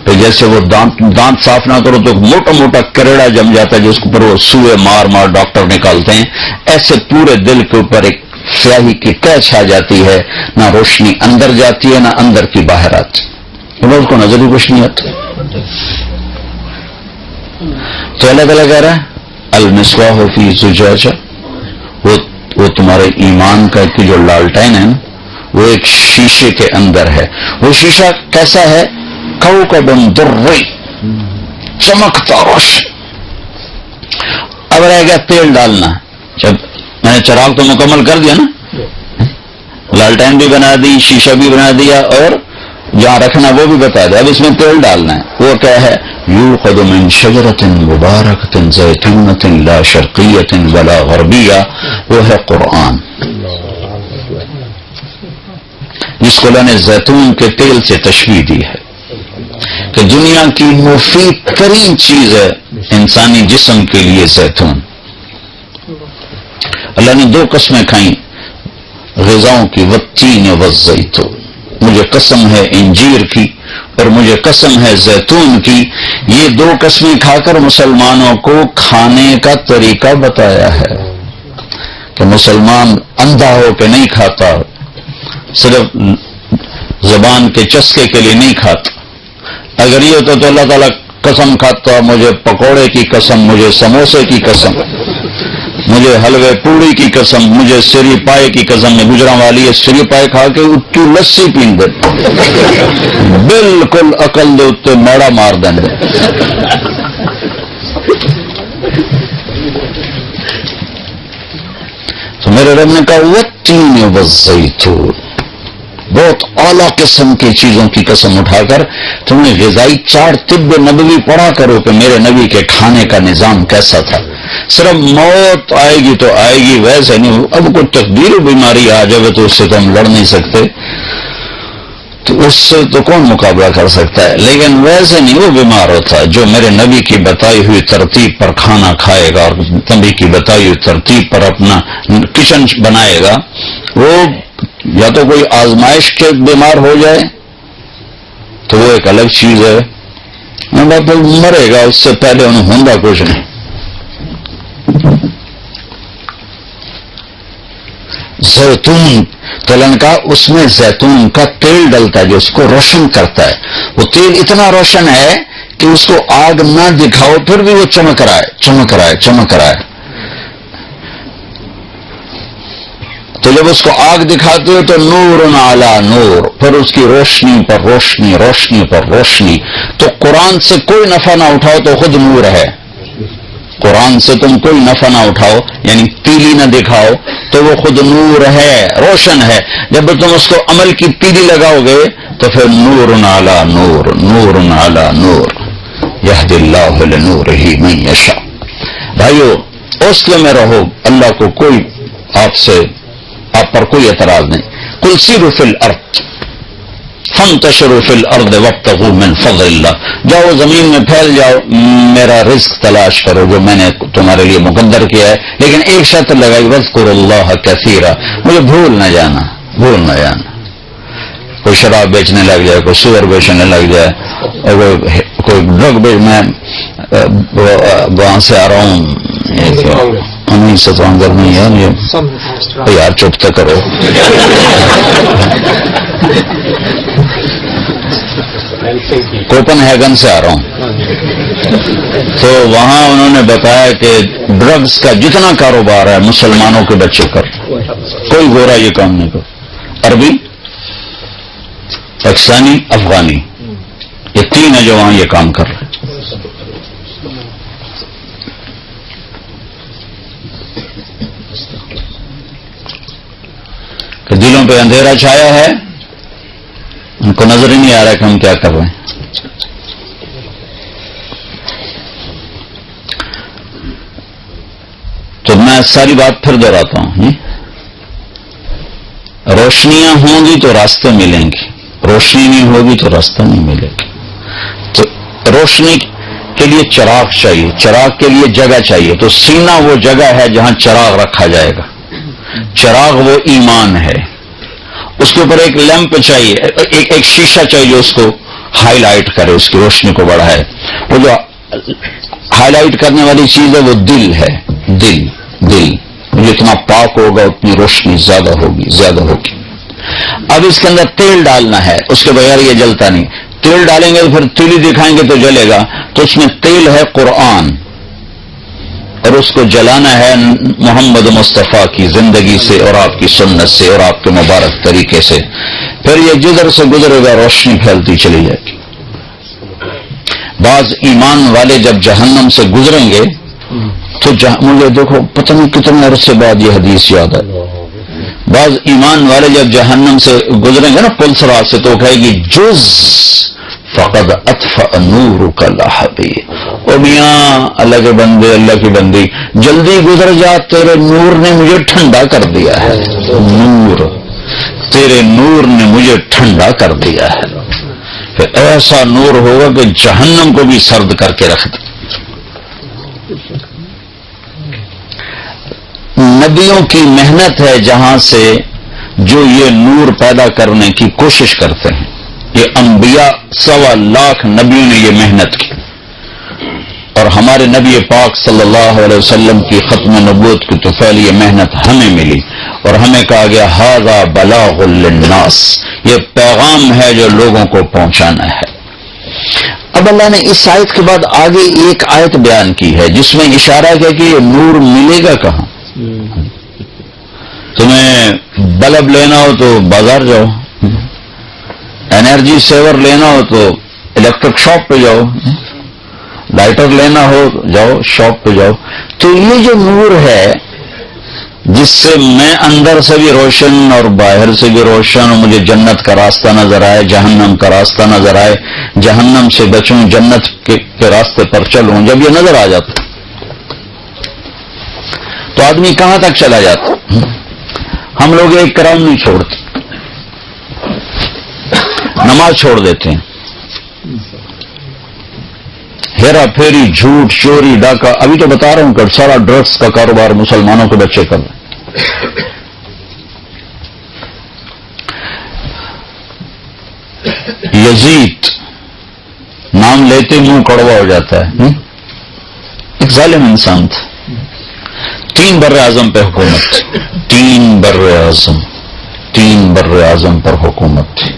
پھر جیسے وہ دانت صاف نہ کرو تو موٹا موٹا کریڑا جم جاتا ہے جس کے اوپر وہ سوئے مار مار ڈاکٹر نکالتے ہیں. ایسے پورے دل کے اوپر ایک سیاہی کی تہ چھا جاتی ہے، نہ روشنی اندر جاتی ہے نہ اندر کی باہر آتی. اس کو نظر ہی کچھ نہیں آتا. تو اللہ تعالیٰ کہہ رہا ہے المصباح فی زجاجہ، وہ تمہارے ایمان کا کی جو لالٹین ہے نا وہ ایک شیشے کے اندر ہے. وہ شیشہ کیسا ہے؟ کوکب درّی، چمکتا روشن. اب رہ گیا تیل ڈالنا. جب میں نے چراغ تو مکمل کر دیا نا، لالٹین بھی بنا دی، شیشہ بھی بنا دیا اور جہاں رکھنا وہ بھی بتا دیا. اب اس میں تیل ڈالنا ہے. وہ کیا ہے؟ یوقد من شجرۃ مبارکۃ زیتونۃ لا شرقیۃ ولا غربیہ. وہ ہے قرآن، جس کو اللہ نے زیتون کے تیل سے تشبیہ دی ہے کہ دنیا کی مفید ترین چیز ہے انسانی جسم کے لیے زیتون. اللہ نے 2 قسمیں کھائیں غذاؤں کی، والتین والزیتون، مجھے قسم ہے انجیر کی اور مجھے قسم ہے زیتون کی. یہ 2 قسمیں کھا کر مسلمانوں کو کھانے کا طریقہ بتایا ہے کہ مسلمان اندھا ہو کے نہیں کھاتا، صرف زبان کے چسکے کے لیے نہیں کھاتا. اگر یہ ہوتا تو اللہ تعالیٰ قسم کھاتا، مجھے پکوڑے کی قسم، مجھے سموسے کی قسم، مجھے حلوے پوڑی کی قسم، مجھے سری پائے کی قسم. میں گجراں والی ہے، سری پائے کھا کے اٹھی لسی پین دے، بالکل عقل دے اتنے میڑا مار دیں. تو میرے رب نے کہا والتین والزیتون، بہت اعلیٰ قسم کی چیزوں کی قسم اٹھا کر تم نے غذائی 4 طب نبوی پڑھا کرو کہ میرے نبی کے کھانے کا نظام کیسا تھا. صرف موت آئے گی تو آئے گی، ویسے نہیں. اب کوئی تقدیر بیماری آ جائے تو اس سے تو ہم لڑ نہیں سکتے، تو اس سے تو کون مقابلہ کر سکتا ہے. لیکن ویسے نہیں وہ بیمار ہوتا. جو میرے نبی کی بتائی ہوئی ترتیب پر کھانا کھائے گا اور نبی کی بتائی ہوئی ترتیب پر اپنا کچن بنائے گا، وہ یا تو کوئی آزمائش کے بیمار ہو جائے تو وہ ایک الگ چیز ہے، مرے گا، اس سے پہلے انہیں ہوندا کچھ نہیں. زیتون تلن کا، اس میں زیتون کا تیل ڈلتا ہے جو اس کو روشن کرتا ہے. وہ تیل اتنا روشن ہے کہ اس کو آگ نہ دکھاؤ پھر بھی وہ چمک رہا ہے، چمک رہا ہے، چمک رہا ہے. تو جب اس کو آگ دکھاتے ہو تو نور علی نور، پھر اس کی روشنی پر روشنی، روشنی پر روشنی. تو قرآن سے کوئی نفع نہ اٹھاؤ تو خود نور ہے. قرآن سے تم کوئی نفع نہ اٹھاؤ، یعنی پیلی نہ دکھاؤ تو وہ خود نور ہے، روشن ہے. جب تم اس کو عمل کی پیلی لگاؤ گے تو پھر نور علی نور، نور علی نور، یہدی اللہ لنورہ من یشاء. بھائیو حوصلے میں رہو، اللہ کو کوئی آپ پر کوئی اعتراض نہیں. قل سیروا فی الارض فانتشروا فی الارض وابتغوا من فضل اللہ. جاؤ زمین میں پھیل جاؤ، میرا رزق تلاش کرو جو میں نے تمہارے لیے مقدر کیا ہے. لیکن ایک شرط لگائی، واذکروا اللہ کثیرا، مجھے بھول نہ جانا، بھول نہ جانا. کوئی شراب بیچنے لگ جائے، کوئی سور بیچنے لگ جائے، کوئی ڈرگ میں وہاں سے آ رہا ہوں، انہیں سے تو اندر نہیں ہے یار، چپ تو کرو. کوپن ہیگن سے آ رہا ہوں، تو وہاں انہوں نے بتایا کہ ڈرگز کا جتنا کاروبار ہے مسلمانوں کے بچے کر، کوئی گورا یہ کام نہیں کر. عربی، پاکستانی، افغانی، یہ 3 ہیں جو وہاں یہ کام کر رہے ہیں. کہ دلوں پہ اندھیرا چھایا ہے، ان کو نظر ہی نہیں آ رہا کہ ہم کیا کر رہے ہیں. تو میں ساری بات پھر دہراتا ہوں، روشنیاں ہوں گی تو راستے ملیں گے، روشنی نہیں ہوگی تو راستہ نہیں ملے گا. تو روشنی کے لیے چراغ چاہیے، چراغ کے لیے جگہ چاہیے. تو سینہ وہ جگہ ہے جہاں چراغ رکھا جائے گا. چراغ وہ ایمان ہے. اس کے اوپر ایک لیمپ چاہیے، ایک شیشہ چاہیے جو اس کو ہائی لائٹ کرے، اس کی روشنی کو بڑھائے. وہ جو ہائی لائٹ کرنے والی چیز ہے وہ دل ہے. دل جتنا پاک ہوگا اتنی روشنی زیادہ ہوگی، زیادہ ہوگی. اب اس کے اندر تیل ڈالنا ہے، اس کے بغیر یہ جلتا نہیں. تیل ڈالیں گے تو پھر تیلی دکھائیں گے تو جلے گا. تو اس میں تیل ہے قرآن، اور اس کو جلانا ہے محمد مصطفیٰ کی زندگی سے اور آپ کی سنت سے اور آپ کے مبارک طریقے سے. پھر یہ جدھر سے گزرے گا روشنی پھیلتی چلی جائے گی. بعض ایمان والے جب جہنم سے گزریں گے تو مجھے دیکھو پتہ نہیں کتنے عرصے بعد یہ حدیث یاد ہے. بعض ایمان والے جب جہنم سے گزریں گے نا پل صراط سے، تو کہے گی جز فقد اطفأ نورک لہبی. او میاں اللہ کے بندے، اللہ کی بندی، جلدی گزر جا، تیرے نور نے مجھے ٹھنڈا کر دیا ہے. نور، تیرے نور نے مجھے ٹھنڈا کر دیا ہے. پھر ایسا نور ہوگا کہ جہنم کو بھی سرد کر کے رکھ دے. نبیوں کی محنت ہے جہاں سے جو یہ نور پیدا کرنے کی کوشش کرتے ہیں. یہ انبیاء 1.25 لاکھ نبیوں نے یہ محنت کی، اور ہمارے نبی پاک صلی اللہ علیہ وسلم کی ختم نبوت کی طفیل یہ محنت ہمیں ملی، اور ہمیں کہا گیا ھذا بلاغ للناس، یہ پیغام ہے جو لوگوں کو پہنچانا ہے. اب اللہ نے اس آیت کے بعد آگے ایک آیت بیان کی ہے جس میں اشارہ ہے کہ یہ نور ملے گا کہاں. تمہیں بلب لینا ہو تو بازار جاؤ، انرجی سیور لینا ہو تو الیکٹرک شاپ پہ جاؤ، لائٹر لینا ہو جاؤ شاپ پہ جاؤ. تو یہ جو نور ہے جس سے میں اندر سے بھی روشن اور باہر سے بھی روشن، اور مجھے جنت کا راستہ نظر آئے، جہنم کا راستہ نظر آئے، جہنم سے بچوں، جنت کے راستے پر چلوں، جب یہ نظر آ جاتا تو آدمی کہاں تک چلا جاتا. ہم لوگ ایک کرام نہیں چھوڑتے، نماز چھوڑ دیتے ہیں، ہیرا پھیری، جھوٹ، چوری، ڈاکہ. ابھی تو بتا رہا ہوں کہ سارا ڈرگس کا کاروبار مسلمانوں کے بچے کر رہے ہیں. یزید نام لیتے منہ کڑوا ہو جاتا ہے، ایک ظالم انسان تھا. 3 بر اعظم پہ حکومت، 3 بر اعظم پر حکومت تھی.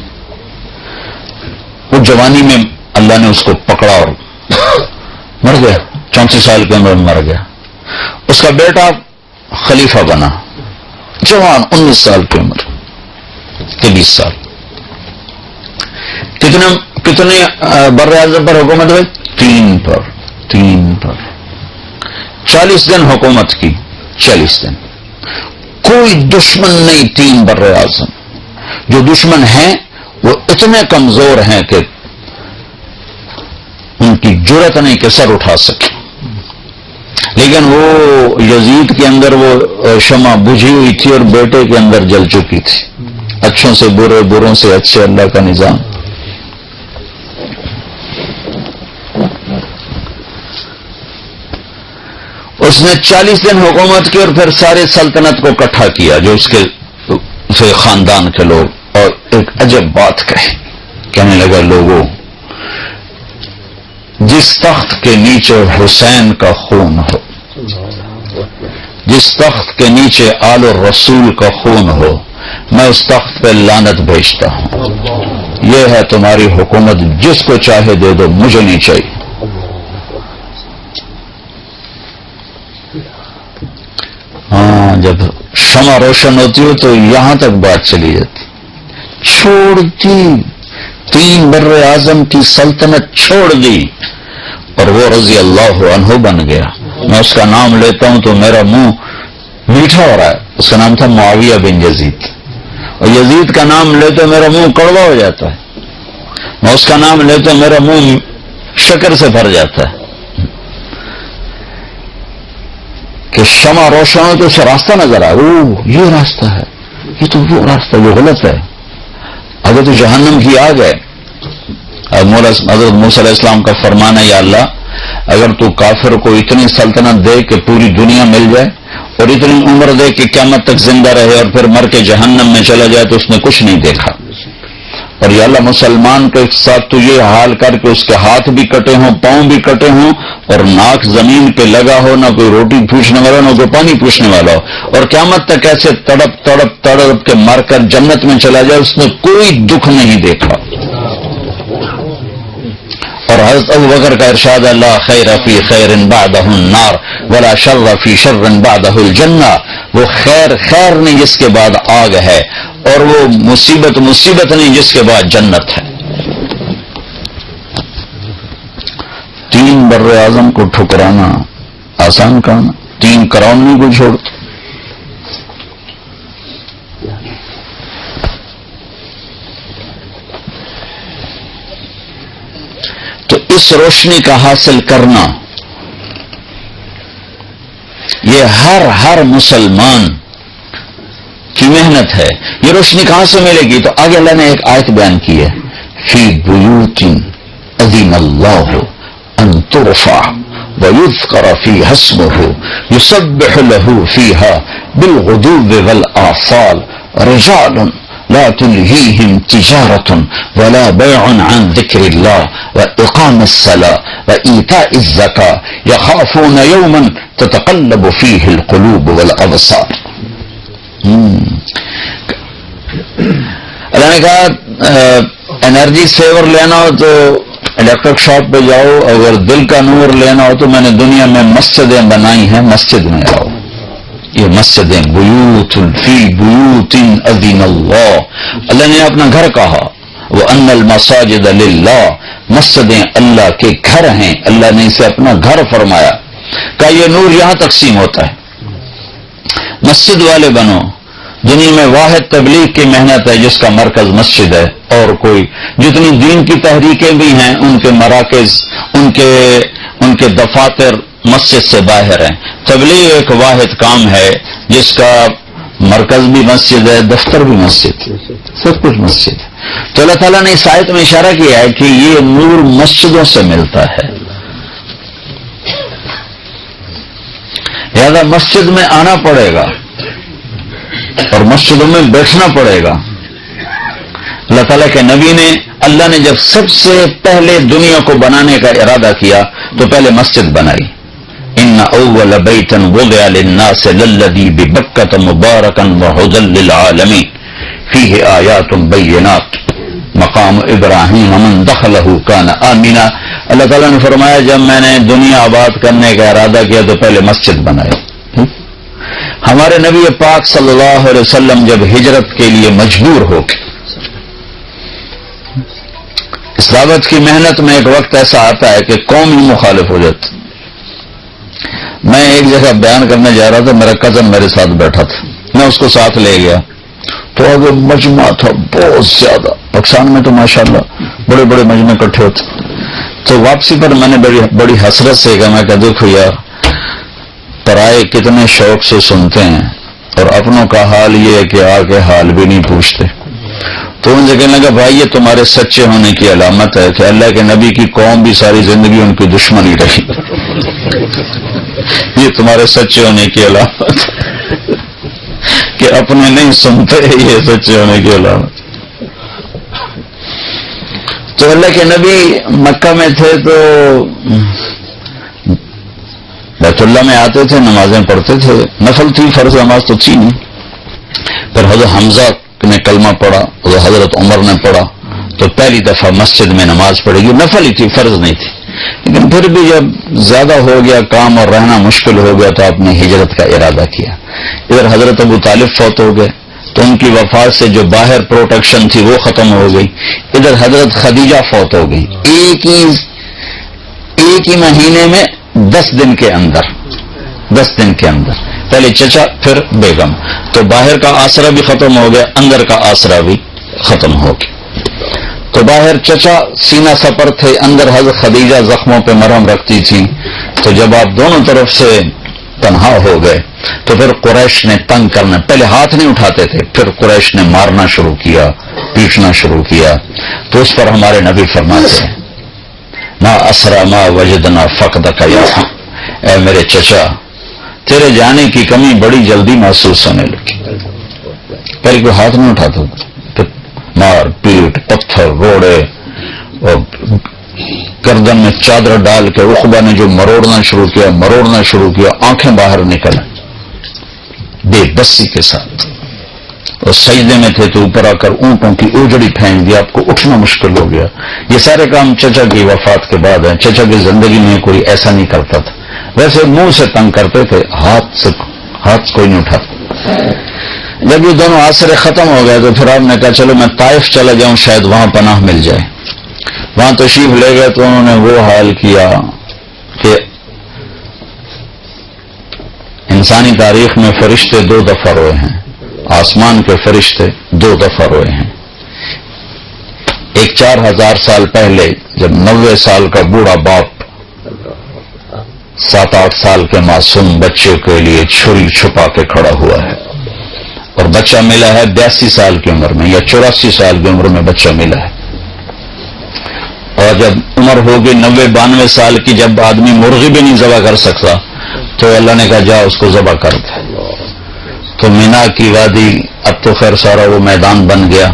وہ جوانی میں اللہ نے اس کو پکڑا اور مر گیا، 34 سال کی عمر میں مر گیا. اس کا بیٹا خلیفہ بنا، جوان 19 سال کی عمر کے 20 سال. کتنے بر اعظم پر حکومت ہوئی؟ 3 پر 40 دن حکومت کی. 40 دن کوئی دشمن نہیں. 3 بر اعظم. جو دشمن ہیں وہ اتنے کمزور ہیں کہ ان کی جرت نہیں کہ سر اٹھا سکے. لیکن وہ یزید کے اندر وہ شمع بجھی ہوئی تھی اور بیٹے کے اندر جل چکی تھی. اچھوں سے برے، بروں سے اچھے، اللہ کا نظام. اس نے 40 دن حکومت کی اور پھر سارے سلطنت کو اکٹھا کیا جو اس کے خاندان کے لوگ، اور ایک عجب بات کہنے لگا، لوگوں، جس تخت کے نیچے حسین کا خون ہو، جس تخت کے نیچے آل الرسول کا خون ہو، میں اس تخت پہ لعنت بھیجتا ہوں. یہ ہے تمہاری حکومت، جس کو چاہے دے دو، مجھے نہیں چاہیے. ہاں، جب شمع روشن ہوتی ہو تو یہاں تک بات چلی جاتی. چھوڑ دی، 3 بر اعظم کی سلطنت چھوڑ دی، اور وہ رضی اللہ عنہ بن گیا. میں اس کا نام لیتا ہوں تو میرا منہ میٹھا ہو رہا ہے. اس کا نام تھا معاویہ بن یزید، اور یزید کا نام لیتے میرا منہ کڑوا ہو جاتا ہے. میں اس کا نام لیتا ہوں میرا منہ شکر سے بھر جاتا ہے کہ شمع روشن ہو تو اسے راستہ نظر آئے. یہ راستہ ہے، یہ تو وہ راستہ جو غلط ہے. اگر تو جہنم کی آگ ہے. حضرت موسیٰ علیہ السلام کا فرمان ہے، یا اللہ اگر تو کافر کو اتنی سلطنت دے کہ پوری دنیا مل جائے، اور اتنی عمر دے کہ قیامت تک زندہ رہے، اور پھر مر کے جہنم میں چلا جائے، تو اس نے کچھ نہیں دیکھا. اور یا اللہ مسلمان کے ساتھ تو یہ حال کر کے اس کے ہاتھ بھی کٹے ہوں، پاؤں بھی کٹے ہوں، اور ناک زمین پہ لگا ہو، نہ کوئی روٹی پوچھنے والا، نہ کوئی پانی پوچھنے والا ہو، اور قیامت تک ایسے تڑپ کے مر کر جنت میں چلا جائے، اس نے کوئی دکھ نہیں دیکھا. اور حضرت ابوبکر کا ارشاد، لا خیر فی خیر بعدہ النار ولا شر فی شر بعدہ الجنہ. وہ خیر نہیں جس کے بعد آگ ہے، اور وہ مصیبت نہیں جس کے بعد جنت ہے. 3 بر اعظم کو ٹھکرانا آسان کام، 3 کراؤنی کو چھوڑ. تو اس روشنی کا حاصل کرنا یہ ہر مسلمان کی محنت ہے. یہ روشنی کہاں سے ملے گی؟ تو آگے اللہ نے ایک آیت بیان کی ہے، فی بیوت اذن اللہ ان ترفع ويذكر فيها اسمه يسبح له فيها بالغدو والآصال رجال لا تلهيهم تجارة ولا بيع عن ذكر الله وإقام الصلاة وإيتاء الزكاة يخافون يوما تتقلب فيه القلوب والأبصار. اللہ نے کہا انرجی سیور لینا ہو تو الیکٹرک شاپ پہ جاؤ، اگر دل کا نور لینا ہو تو میں نے دنیا میں مسجدیں بنائی ہیں، مسجد میں آؤ. یہ مسجدیں بیوت فی بیوت اذن اللہ، اللہ نے اپنا گھر کہا، وان المساجد للہ، مسجدیں اللہ کے گھر ہیں، اللہ نے اسے اپنا گھر فرمایا. کہ یہ نور یہاں تقسیم ہوتا ہے، مسجد والے بنو. دنیا میں واحد تبلیغ کی محنت ہے جس کا مرکز مسجد ہے، اور کوئی جتنی دین کی تحریکیں بھی ہیں ان کے مراکز، ان کے دفاتر مسجد سے باہر ہیں. تبلیغ ایک واحد کام ہے جس کا مرکز بھی مسجد ہے، دفتر بھی مسجد، سب کچھ مسجد ہے. تو اللہ تعالیٰ نے اس آیت میں اشارہ کیا ہے کہ یہ نور مسجدوں سے ملتا ہے، لہذا مسجد میں آنا پڑے گا اور مسجدوں میں بیٹھنا پڑے گا. اللہ تعالیٰ کے نبی نے، اللہ نے جب سب سے پہلے دنیا کو بنانے کا ارادہ کیا تو پہلے مسجد بنائی. ان اول بیت وضع للناس للذی ببکۃ مبارکا وہدی للعالمین فیہ آیات بینات مقام ابراہیم من دخلہ کان آمنا. اللہ تعالیٰ نے فرمایا جب میں نے دنیا آباد کرنے کا ارادہ کیا تو پہلے مسجد بنائی. ہمارے نبی پاک صلی اللہ علیہ وسلم جب ہجرت کے لیے مجبور ہو گئے، اس دعوت کی محنت میں ایک وقت ایسا آتا ہے کہ قوم ہی مخالف ہو جاتی. میں ایک جگہ بیان کرنے جا رہا تھا، میرا کزن میرے ساتھ بیٹھا تھا، میں اس کو ساتھ لے گیا تو آگے مجمع تھا بہت زیادہ. پاکستان میں تو ماشاءاللہ بڑے بڑے مجمع اکٹھے ہوتے. تو واپسی پر میں نے بڑی حسرت سے کہا، میں کہا دیکھو یار، پرائے کتنے شوق سے سنتے ہیں اور اپنوں کا حال یہ ہے کہ آ کے حال بھی نہیں پوچھتے. تو ان سے کہنے لگا بھائی یہ تمہارے سچے ہونے کی علامت ہے کہ اللہ کے نبی کی قوم بھی ساری زندگی ان کی دشمنی رہی. یہ تمہارے سچے ہونے کی علامت کہ اپنے نہیں سنتے، یہ سچے ہونے کی علامت. تو اللہ کے نبی مکہ میں تھے تو بیت اللہ میں آتے تھے، نمازیں پڑھتے تھے، نفل تھی، فرض نماز تو تھی نہیں. پھر حضرت حمزہ نے کلمہ پڑھا، حضرت عمر نے پڑھا تو پہلی دفعہ مسجد میں نماز پڑھی. یہ نفل ہی تھی، فرض نہیں تھی. لیکن پھر بھی جب زیادہ ہو گیا کام اور رہنا مشکل ہو گیا تو آپ نے ہجرت کا ارادہ کیا. ادھر حضرت ابو طالب فوت ہو گئے تو ان کی وفات سے جو باہر پروٹیکشن تھی وہ ختم ہو گئی. ادھر حضرت خدیجہ فوت ہو گئی ایک ہی مہینے میں 10 دن کے اندر، پہلے چچا پھر بیگم. تو باہر کا آسرا بھی ختم ہو گیا، اندر کا آسرا بھی ختم ہو گیا. تو باہر چچا سینہ سپر تھے، اندر حضرت خدیجہ زخموں پہ مرہم رکھتی تھی. تو جب آپ دونوں طرف سے تنہا ہو گئے تو پھر قریش نے تنگ کرنا، پہلے ہاتھ نہیں اٹھاتے تھے، پھر قریش نے مارنا شروع کیا، پیٹنا شروع کیا. تو اس پر ہمارے نبی فرماتے ہیں ما اسرا ما وجدنا فقدک یا، اے میرے چچا تیرے جانے کی کمی بڑی جلدی محسوس ہونے لگی. پہلے کوئی ہاتھ نہیں اٹھاتا، پھر مار پیٹ، پتھر، روڑے، اور گردن میں چادر ڈال کے عقبہ نے جو مروڑنا شروع کیا، آنکھیں باہر نکل بے بسی کے ساتھ. اور سجدے میں تھے تو اوپر آ کر اونٹوں کی اوجڑی پھینک دی، آپ کو اٹھنا مشکل ہو گیا. یہ سارے کام چچا کی وفات کے بعد ہیں. چچا کی زندگی میں کوئی ایسا نہیں کرتا تھا، ویسے منہ سے تنگ کرتے تھے، ہاتھ کوئی نہیں اٹھاتا. جب یہ دونوں آسرے ختم ہو گئے تو پھر آپ نے کہا چلو میں طائف چلا جاؤں، شاید وہاں پناہ مل جائے. وہاں تشریف لے گئے تو انہوں نے وہ حال کیا کہ انسانی تاریخ میں فرشتے 2 دفعہ روئے ہیں، آسمان کے فرشتے 2 دفعہ روئے ہیں. ایک 4000 سال پہلے جب 90 سال کا بوڑھا باپ 7-8 سال کے معصوم بچے کے لیے چھری چھپا کے کھڑا ہوا ہے، اور بچہ ملا ہے 82 سال کی عمر میں یا 84 سال کی عمر میں بچہ ملا ہے. اور جب عمر ہوگی 90-92 سال کی، جب آدمی مرغی بھی نہیں ذبح کر سکتا، تو اللہ نے کہا جا اس کو ذبح کر دے. تو مینا کی وادی، اب تو خیر سارا وہ میدان بن گیا،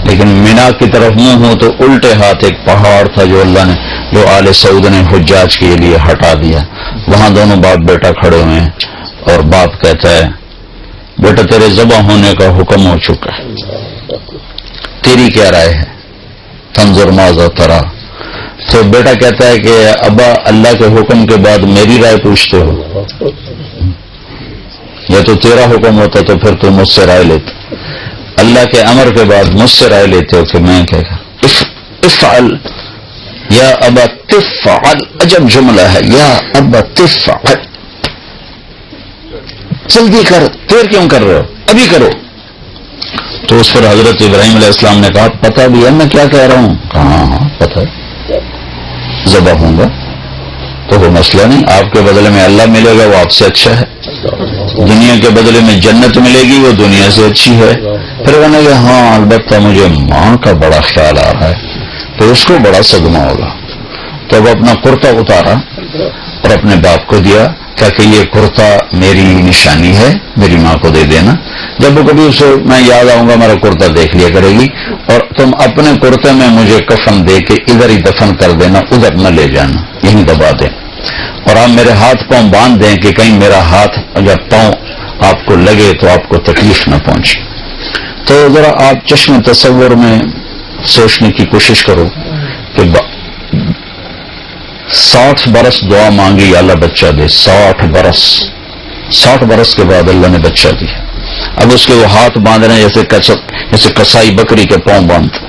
لیکن مینا کی طرف منہ ہو تو الٹے ہاتھ ایک پہاڑ تھا جو اللہ نے، جو آل سعود نے حجاج کے لیے ہٹا دیا. وہاں دونوں باپ بیٹا کھڑے ہوئے ہیں، اور باپ کہتا ہے بیٹا تیرے ذبح ہونے کا حکم ہو چکا ہے، تیری کیا رائے ہے؟ تنظر ماذا ترى. تو بیٹا کہتا ہے کہ ابا اللہ کے حکم کے بعد میری رائے پوچھتے ہو؟ یا تو تیرا حکم ہوتا تو پھر تم مجھ سے رائے لیتے، اللہ کے امر کے بعد مجھ سے رائے لیتے ہو کہ میں کہے گا افعل یا ابا تفعل. عجب جملہ ہے، یا ابا تفعل، جلدی کر، دیر کیوں کر رہے ہو، ابھی کرو. تو اس پر حضرت ابراہیم علیہ السلام نے کہا پتہ بھی ہے میں کیا کہہ رہا ہوں؟ ہاں پتہ ہے، ذبح ہوں گا تو وہ مسئلہ نہیں، آپ کے بدلے میں اللہ ملے گا وہ آپ سے اچھا ہے، دنیا کے بدلے میں جنت ملے گی وہ دنیا سے اچھی ہے. پھر کہنے کہ ہاں البتہ مجھے ماں کا بڑا خیال آ رہا ہے، تو اس کو بڑا صدمہ ہوگا. تو اب اپنا کرتا اتارا اور اپنے باپ کو دیا کہ یہ کرتا میری نشانی ہے، میری ماں کو دے دینا، جب وہ کبھی اسے میں یاد آؤں گا میرا کرتا دیکھ لیا کرے گی، اور تم اپنے کرتے میں مجھے کفن دے کے ادھر ہی دفن کر دینا، ادھر نہ لے جانا، یہیں دبا دیں، اور آپ میرے ہاتھ پاؤں باندھ دیں کہ کہیں میرا ہاتھ یا پاؤں آپ کو لگے تو آپ کو تکلیف نہ پہنچے. تو ذرا آپ چشم تصور میں سوچنے کی کوشش کرو کہ 60 برس دعا مانگی اللہ بچہ دے، 60 برس کے بعد اللہ نے بچہ دیا. اب اس کے وہ ہاتھ باندھ رہے ہیں جیسے کسائی بکری کے پاؤں باندھتے.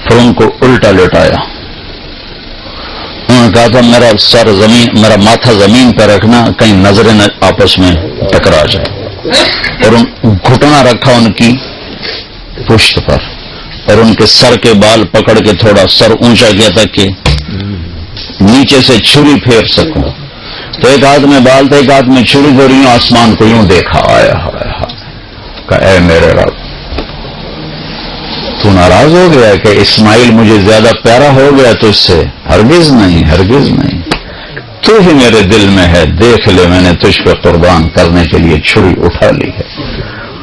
پھر ان کو الٹا لٹایا، انہوں نے کہا تھا میرا سر زمین، میرا ماتھا زمین پہ رکھنا کہیں نظریں آپس میں ٹکرا جائے، اور گھٹنا رکھا ان کی پشت پر، اور ان کے سر کے بال پکڑ کے تھوڑا سر اونچا کیا تھا کہ نیچے سے چھری پھیر سکوں. تو ایک ہاتھ میں بال تھا، ایک ہاتھ میں چھری دھری ہوں، آسمان کو یوں دیکھا، آیا کہ اے میرے رب تو ناراض ہو گیا کہ اسماعیل مجھے زیادہ پیارا ہو گیا تو اس سے؟ ہرگز نہیں، ہرگز نہیں، تو ہی میرے دل میں ہے، دیکھ لے میں نے تجھ پہ قربان کرنے کے لیے چھری اٹھا لی ہے،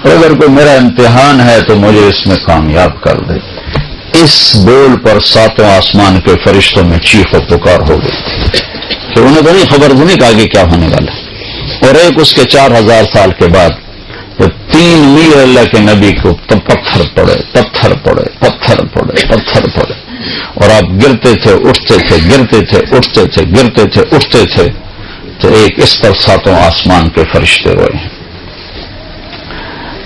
اور اگر کوئی میرا امتحان ہے تو مجھے اس میں کامیاب کر دے. اس بول پر 7 آسمان کے فرشتوں میں چیخ و پکار ہو گئی کہ انہیں تو نہیں خبر نہیں کہ آگے کیا ہونے والا. اور ایک اس کے 4000 سال کے بعد 3 میل اللہ کے نبی کو پتھر پڑے، پتھر پڑے، پتھر پڑے، پتھر پڑے، اور آپ گرتے تھے اٹھتے تھے، گرتے تھے اٹھتے تھے، گرتے تھے اٹھتے تھے. تو ایک اس پر 7 آسمان کے فرشتے روئے.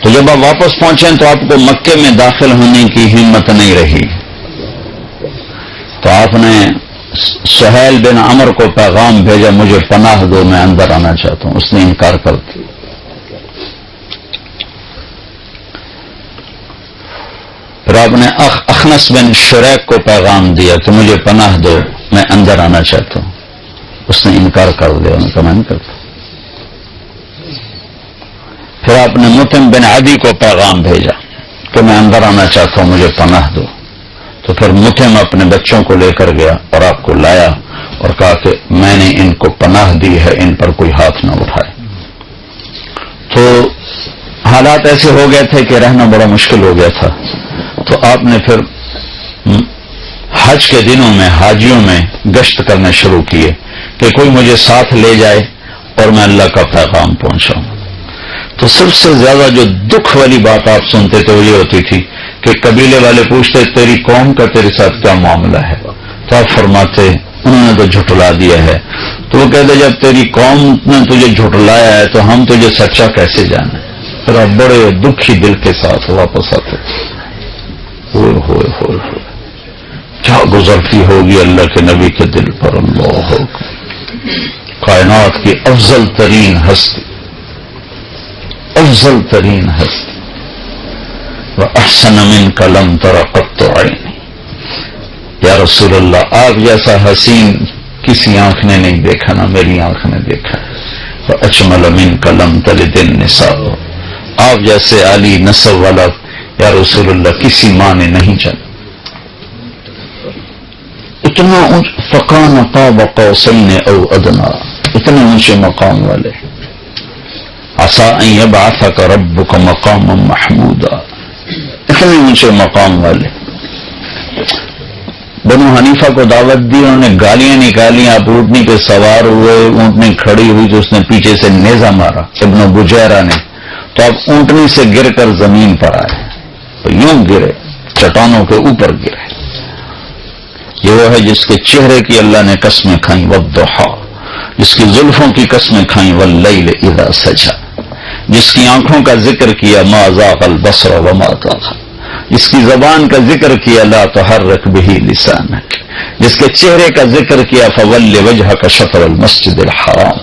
تو جب آپ واپس پہنچے تو آپ کو مکے میں داخل ہونے کی ہمت نہیں رہی، تو آپ نے سہیل بن عمر کو پیغام بھیجا مجھے پناہ دو، میں اندر آنا چاہتا ہوں. اس نے انکار کر دیا. پھر آپ نے اخنس بن شریک کو پیغام دیا کہ مجھے پناہ دو، میں اندر آنا چاہتا ہوں. اس نے انکار کر دیا، انہوں نے کہا میں نہیں کرتا. پھر آپ نے مطعم بن عدی کو پیغام بھیجا کہ میں اندر آنا چاہتا ہوں، مجھے پناہ دو. تو پھر مطعم اپنے بچوں کو لے کر گیا اور آپ کو لایا اور کہا کہ میں نے ان کو پناہ دی ہے، ان پر کوئی ہاتھ نہ اٹھائے. تو حالات ایسے ہو گئے تھے کہ رہنا بڑا مشکل ہو گیا تھا. تو آپ نے پھر حج کے دنوں میں حاجیوں میں گشت کرنے شروع کیے کہ کوئی مجھے ساتھ لے جائے اور میں اللہ کا پیغام پہنچاؤں. تو سب سے زیادہ جو دکھ والی بات آپ سنتے تھے وہ یہ ہوتی تھی کہ قبیلے والے پوچھتے تیری قوم کا تیرے ساتھ کیا معاملہ ہے؟ تو آپ فرماتے انہوں نے تو جھٹلا دیا ہے. تو وہ کہتے جب تیری قوم نے تجھے جھٹلایا ہے تو ہم تجھے سچا کیسے جانے؟ پھر آپ بڑے دکھی دل کے ساتھ واپس آتے. ہوئے ہوئے ہوئے ہوئے کیا گزرتی ہوگی اللہ کے نبی کے دل پر. اللہ کائنات کی افضل ترین ہستی، افضل ترین ہستی. وَأَحْسَنَ مِنْكَ لَمْ تَرَ قَطُّ عَيْنِي. یا رسول اللہ آپ جیسا حسین کسی آنکھ نے نہیں دیکھا، نہ میری آنکھ نے دیکھا. وَأَجْمَلَ مِنْكَ لَمْ تَلِدِ النِّسَاءُ. آپ جیسے عالی نسب والا یا رسول اللہ کسی ماں نے نہیں جانا. اتنا فقان قاب قوسین او ادنا، اتنے اونچے مقام والے. عسى ان يبعثك ربك مقاما محمودا، اتنے اونچے مقام والے. بنو حنیفہ کو دعوت دی، انہوں نے گالیاں نکالی. آپ اونٹنی پہ سوار ہوئے، اونٹنی کھڑی ہوئی تو اس نے پیچھے سے نیزہ مارا ابن بجیرہ نے، تو آپ اونٹنی سے گر کر زمین پر آئے، تو یوں گرے، چٹانوں کے اوپر گرے. یہ وہ ہے جس کے چہرے کی اللہ نے قسمیں کھائیں، والضحیٰ، جس کی زلفوں کی قسمیں کھائیں، واللیل اذا سجا، جس کی آنکھوں کا ذکر کیا، ما ذاق البصر وما طغى، جس کی زبان کا ذکر کیا، لا تحرک بہ لسانک، جس کے چہرے کا ذکر کیا، فول وجہک شطر المسجد الحرام،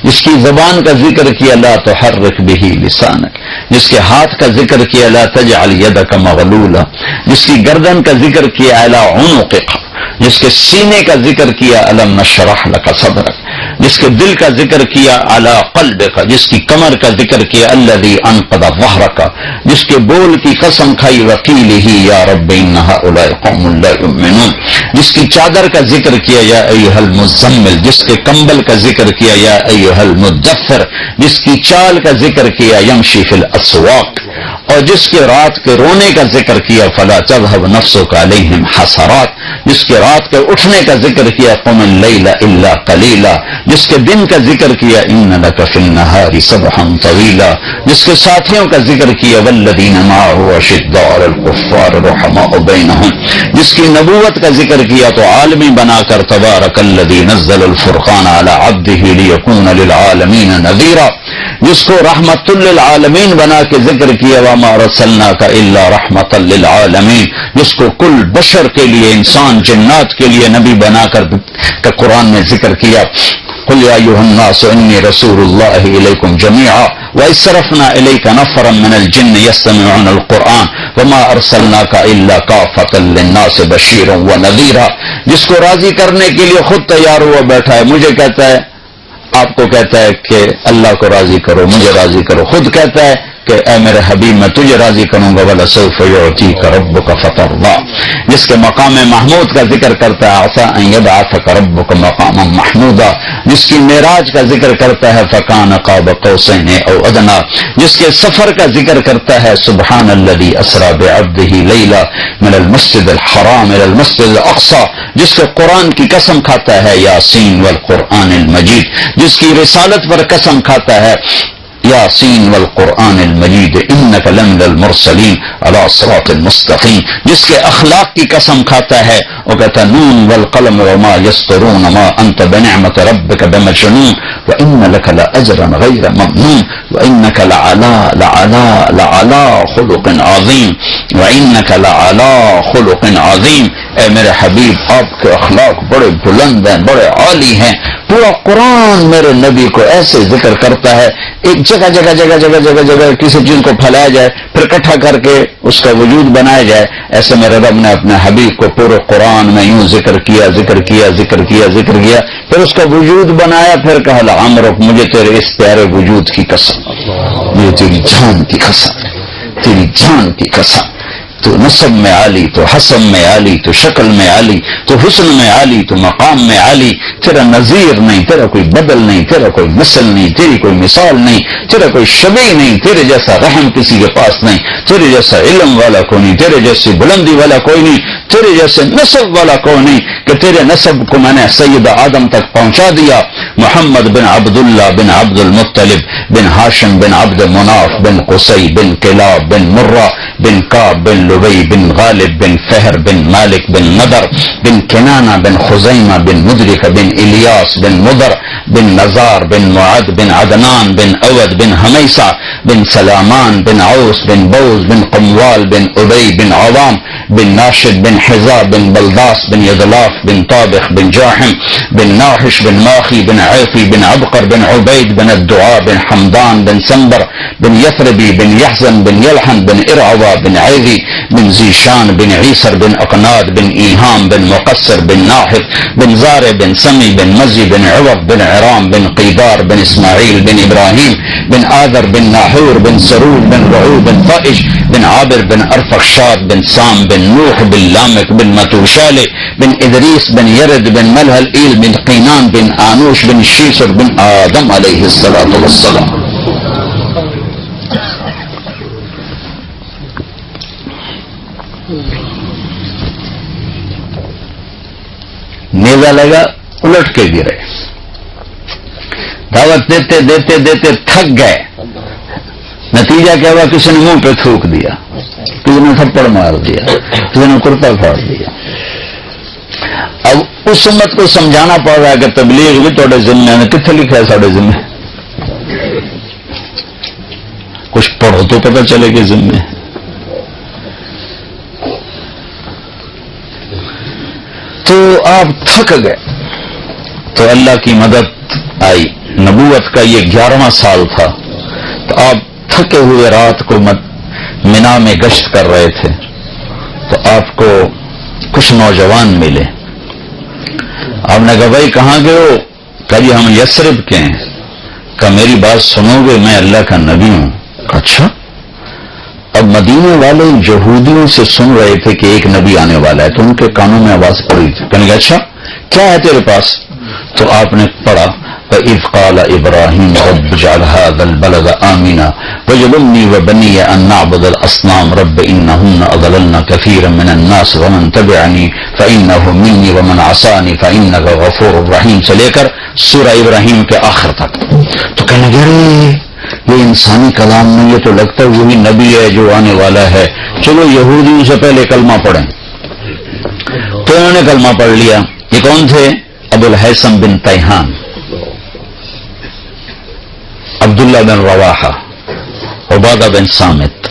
جس کی زبان کا ذکر کیا، لا تحرک بہ لسانک، جس کے ہاتھ کا ذکر کیا، لا تجعل یدک مغلولا، جس کی گردن کا ذکر کیا، علی عنقک، جس کے سینے کا ذکر کیا، الم نشرح لک صدرک، جس کے دل کا ذکر کیا، علی قلبک، جس کی کمر کا ذکر کیا، الذی انقض ظہرک، جس کے بول کی قسم کھائی، وقیلہ یا رب ان ہؤلاء قوم لا یؤمنون، جس کی چادر کا ذکر کیا، یا ایھا المزمل، جس کے کمبل کا ذکر کیا، یا ایھا المدثر، جس کی چال کا ذکر کیا، یمشی فی الاسواق، اور جس کے رات کے رونے کا ذکر کیا، فلا تذهب نفسك علیہم حسرات، جس کے رات کے اٹھنے کا ذکر کیا، قم اللیل الا قلیلا، جس کے دن کا ذکر کیا، ان لک فی النہار سبحا طویلا، جس کے ساتھیوں کا ذکر کیا، والذین معه اشداء علی الکفار رحماء بینہم، جس کی نبوت کا ذکر کیا تو عالمی بنا کر، تبارک الذی نزل الفرقان علی عبدہ لیکون للعالمین نذیرا، جس کو رحمت للعالمین بنا کے ذکر کیا، وما ارسلناک الا رحمت للعالمین، جس کو کل بشر کے لیے، انسان جنات کے لیے نبی بنا کر قرآن میں ذکر کیا. قل یا ایھا الناس انی رسول اللہ الیکم جمیعا وإذ صرفنا الیک نفرا من الجن یستمعون القرآن وما ارسلناک الا کافۃ للناس بشیرا ونذیرا، جس کو راضی کرنے کے لیے خود تیار ہوا بیٹھا ہے. مجھے کہتا ہے، آپ کو کہتا ہے کہ اللہ کو راضی کرو، مجھے راضی کرو، خود کہتا ہے کہ اے میرے حبیب میں تجھے راضی کروں گا، وَلَسَوْفَ يُعْطِيكَ رَبُّكَ فَتَرْضَىٰ، جس کے مقام محمود کا ذکر کرتا ہے، عَسَىٰ أَن يَبْعَثَكَ رَبُّكَ مَقَامًا مَحْمُودًا، جس کی معراج کا ذکر کرتا ہے، فَكَانَ قَابَ قَوْسَيْنِ أَوْ أَدْنَىٰ، جس کے سفر کا ذکر کرتا ہے، سبحان الذي أسرى بعبده ليلا من المسجد الحرام إلى المسجد الأقصى، جس کے قرآن کی قسم کھاتا ہے، یاسین والقرآن المجید، جس کی رسالت پر قسم کھاتا ہے، یاسین والقرآن المجید انک لمن المرسلین علی صراط مستقیم، جس کے اخلاق کی قسم کھاتا ہے، وہ کہتا ہے نون والقلم وما یسطرون ما انت بنعمت ربک بمجنون وان لک لاجرا غیر ممنون وانک لعلی خلق عظیم وانک لعلی خلق عظیم. اے میرے حبیب، آپ کے اخلاق بڑے بلند ہیں، بڑے عالی ہیں. پورا قرآن میرے نبی کو ایسے ذکر کرتا ہے، ایک جگہ جگہ جگہ جگہ جگہ جگہ کسی چیز کو پھیلایا جائے، پھر اکٹھا کر کے اس کا وجود بنایا جائے. ایسے میرے رب نے اپنے حبیب کو پورے قرآن میں یوں ذکر کیا ذکر کیا ذکر کیا ذکر کیا، پھر اس کا وجود بنایا، پھر کہا لعمرک، مجھے تیرے اس پیارے وجود کی قسم، مجھے تیری جان کی قسم، تیری جان کی قسم، تو نسب میں عالی، تو حسب میں عالی، تو شکل میں عالی، تو حسن میں عالی، تو مقام میں عالی، تیرا نظیر نہیں، تیرا کوئی بدل نہیں، تیرا کوئی مثل نہیں، تیری کوئی مثال نہیں، تیرا کوئی شبیہ نہیں، تیرے جیسا رحم کسی کے پاس نہیں، تیرے جیسا علم والا کوئی نہیں، تیرے جیسی بلندی والا کوئی نہیں، تیرے جیسے نسب والا کوئی نہیں، کہ تیرے نسب کو میں نے سید آدم تک پہنچا دیا. محمد بن عبداللہ بن عبد المطلب بن ہاشم بن عبد مناف بن قصی بن کلاب بن مرہ بن کعب بن لبی بن غالب بن فہر بن مالک بن نضر بن کنانہ بن خزیمہ بن مدرک بن الیاس بن مضر بن نزار بن معد بن عدنان بن اود بن حمیسہ بن سلامان بن عوس بن بوز بن قموال بن ابی بن عوام بن ناشد بن حزا بن بلداس بن یدلاف بن طابخ بن جاحم بن ناحش بن ماخی بن عیفی بن عبقر بن عبید بن الدعاء بن حمدان بن سنبر بن یثربی بن یحزن بن یلحن بن ارعوا بن عیذی بن زیشان بن عیسر بن اقناد بن ایہام بن مقصر بن ناحف بن زار بن سمی بن مزی بن عوض بن عرام بن قیدار بن اسماعیل بن ابراہیم بن آذر بن ناحور بن سرور بن رعو بن فائش بن عابر بن ارفخشاد بن سام بن نوح بن لامک بن متوشالہ بن ادریس بن یرد بن ملہل ایل بن قینان بن آنوش بن شیسر بن آدم علیہ الصلوۃ والسلام. نیزا لگا, الٹ کے گرے, دعوت دیتے دیتے دیتے تھک گئے. نتیجہ کیا ہوا, کسی نے منہ پہ تھوک دیا, کسی نے تھپڑ مار دیا, کسی نے کرتا پھاڑ دیا. اب اس امت کو سمجھانا پڑ رہا ہے کہ تبلیغ بھی تھوڑے ذمے میں, کتنے لکھا ہے ساڑھے ذمے, کچھ پڑھو تو پتہ چلے کہ ذمے. تو آپ تھک گئے تو اللہ کی مدد آئی. نبوت کا یہ 11واں سال تھا, تو آپ تھکے ہوئے رات کو منا میں گشت کر رہے تھے, تو آپ کو کچھ نوجوان ملے. آپ نے کہا بھائی کہاں گئے ہو؟ کہا جی ہم یثرب کے ہیں. کہا میری بات سنو گے, میں اللہ کا نبی ہوں. کہا اچھا. اب مدینے والے یہودیوں سے سن رہے تھے کہ ایک نبی آنے والا ہے, تو ان کے کانوں میں آواز پڑی تھی. کہنے لگا اچھا کیا ہے تیرے پاس؟ تو آپ نے پڑھا وَإِذْ قَالَ إِبْرَاهِيمُ رَبِّ اجْعَلْ هَٰذَا الْبَلَدَ آمِنًا وَاجْنُبْنِي وَبَنِيَّ أَن نَّعْبُدَ الْأَصْنَامَ رَبِّ إِنَّهُنَّ أَضَلَّلْنَ كَثِيرًا مِّنَ النَّاسِ وَمَن تَبِعَنِي فَإِنَّهُ مِنِّي وَمَنْ عَصَانِي فَإِنَّكَ غَفُورٌ رَّحِيمٌ سے لے کر سورہ ابراہیم کے آخر تک. تو کہنے لگے یہ انسانی کلام نہیں, یہ تو لگتا ہے وہی نبی ہے جو آنے والا ہے, چلو یہودیوں سے پہلے کلمہ پڑھیں. تو انہوں نے کلمہ پڑھ لیا. یہ کون تھے؟ ابو الہیثم بن تیہان, عبداللہ بن رواحہ, عبادہ بن صامت,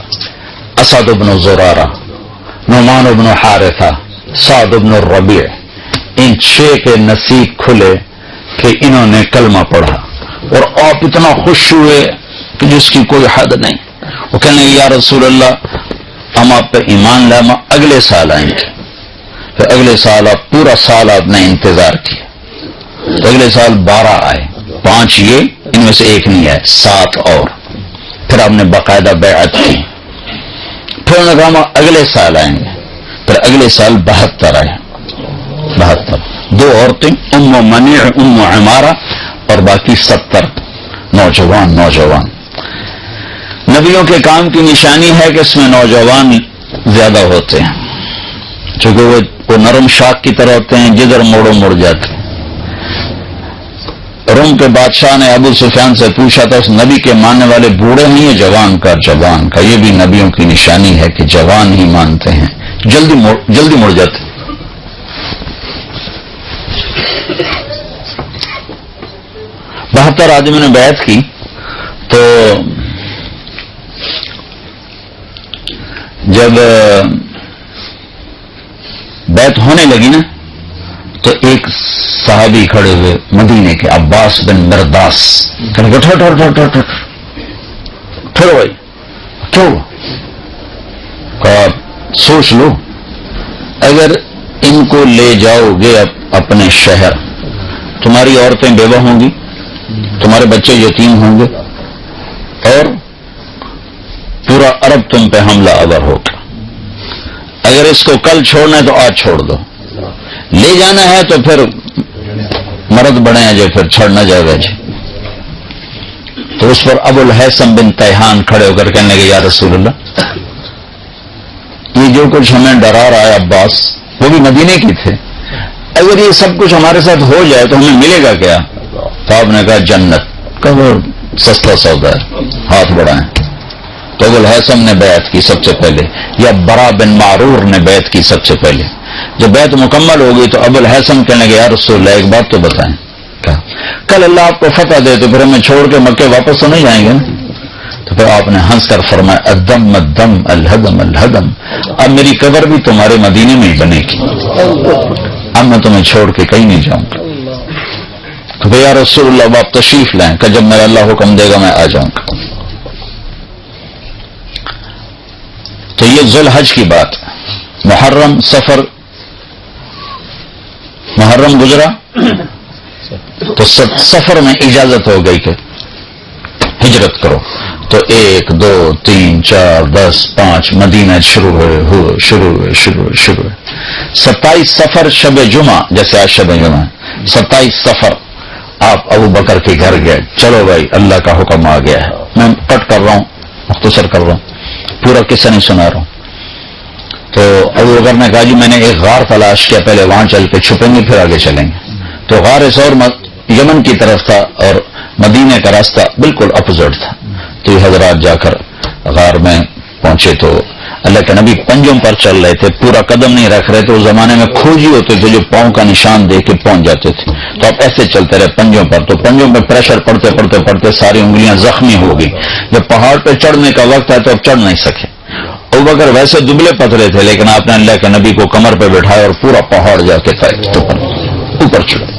اسد بن زرارہ, نعمان بن حارثہ, سعد بن الربیع. ان 6 کے نصیب کھلے کہ انہوں نے کلمہ پڑھا, اور آپ اتنا خوش ہوئے کہ جس کی کوئی حد نہیں. وہ کہنے لگے یا رسول اللہ ہم آپ پہ ایمان لائے, اگلے سال آئیں گے. پھر اگلے سال آپ پورا سال آپ نے انتظار کیا, تو اگلے سال 12 آئے, 5 یہ, ان میں سے ایک نہیں آئے, 7 اور. پھر آپ نے باقاعدہ بیعت کی. پھر انہوں نے کہا ہم اگلے سال آئیں گے. پھر اگلے سال 72 آئے, 72. 2 عورتیں, ام منیع, ام عمارہ, اور باقی 70 نوجوان. نبیوں کے کام کی نشانی ہے کہ اس میں نوجوان زیادہ ہوتے ہیں, چونکہ وہ نرم شاخ کی طرح ہوتے ہیں, جدھر موڑو مڑ جاتے ہیں. روم کے بادشاہ نے ابو سفیان سے پوچھا تھا اس نبی کے ماننے والے بوڑھے ہیں یا جوان کا؟ یہ بھی نبیوں کی نشانی ہے کہ جوان ہی مانتے ہیں, جلدی مڑ جاتے. 72 آدمیوں نے بیعت کی. تو جب بیعت ہونے لگی نا, تو ایک صحابی کھڑے ہوئے مدینے کے, عباس بن مرداس, کہنے لگے ٹھہرو بھائی, کہا سوچ لو, اگر ان کو لے جاؤ گے اپنے شہر, تمہاری عورتیں بیوہ ہوں گی, تمہارے بچے یتیم ہوں گے, اور پورا عرب تم پہ حملہ آور ہوگا. اگر اس کو کل چھوڑنا ہے تو آج چھوڑ دو, لے جانا ہے تو پھر مرد بڑے ہیں جو پھر چھوڑنا جائے گا جی. تو اس پر ابو الہیثم بن تیہان کھڑے ہو کر کہنے لگے یا رسول اللہ یہ جو کچھ ہمیں ڈرا رہا ہے عباس, وہ بھی مدینے کی تھے, اگر یہ سب کچھ ہمارے ساتھ ہو جائے تو ہمیں ملے گا کیا؟ تو آپ نے کہا جنت. کہ وہ سستا سودا ہے, ہاتھ بڑھائیں. تو ابو الہیثم نے بیعت کی سب سے پہلے, یا برا بن معرور نے بیعت کی سب سے پہلے. جب بیعت مکمل ہو گئی تو ابو الہیثم کہنے لگے یا رسول اللہ ایک بات تو بتائیں, کہا کل اللہ آپ کو فتح دے تو پھر ہمیں چھوڑ کے مکے واپس تو نہیں جائیں گے نا؟ تو پھر آپ نے ہنس کر فرمایا الدم الدم الہدم الہدم, اب میری قبر بھی تمہارے مدینے میں ہی بنے گی, اب میں تمہیں چھوڑ کے کہیں نہیں جاؤں گا. تو بھیا رسول اللہ آپ تشریف لائیں, کہ جب میرا اللہ حکم دے گا میں آ جاؤں گا. تو یہ ذوالحج کی بات. محرم سفر, محرم گزرا تو سفر میں اجازت ہو گئی کہ ہجرت کرو. تو تو 1 2 3 4 10 5 مدینہ شروع ہوئے 27 سفر شب جمعہ، جیسے آج شب جمعہ 27 سفر آپ ابو بکر کے گھر گئے. چلو بھائی اللہ کا حکم آ گیا ہے. میں کٹ کر رہا ہوں، مختصر کر رہا ہوں، پورا قصہ نہیں سنا رہا ہوں. تو ابو بکر نے کہا جی میں نے ایک غار تلاش کیا، پہلے وہاں چل کے چھپیں گے پھر آگے چلیں گے. تو غار سور یمن کی طرف تھا اور مدینے کا راستہ بالکل اپوزٹ تھا. تو یہ حضرات جا کر غار میں پہنچے تو اللہ کے نبی پنجوں پر چل رہے تھے، پورا قدم نہیں رکھ رہے تھے. اس زمانے میں کھوجی ہوتے تھے جو پاؤں کا نشان دے کے پہنچ جاتے تھے. تو آپ ایسے چلتے رہے پنجوں پر. تو پنجوں پہ پریشر پڑتے ساری انگلیاں زخمی ہو گئی. جب پہاڑ پہ چڑھنے کا وقت ہے تو اب چڑھ نہیں سکے. ابوبکر ویسے دبلے پتلے تھے لیکن آپ نے اللہ کے نبی کو کمر پہ بٹھایا اور پورا پہاڑ جا کے اوپر چڑھے.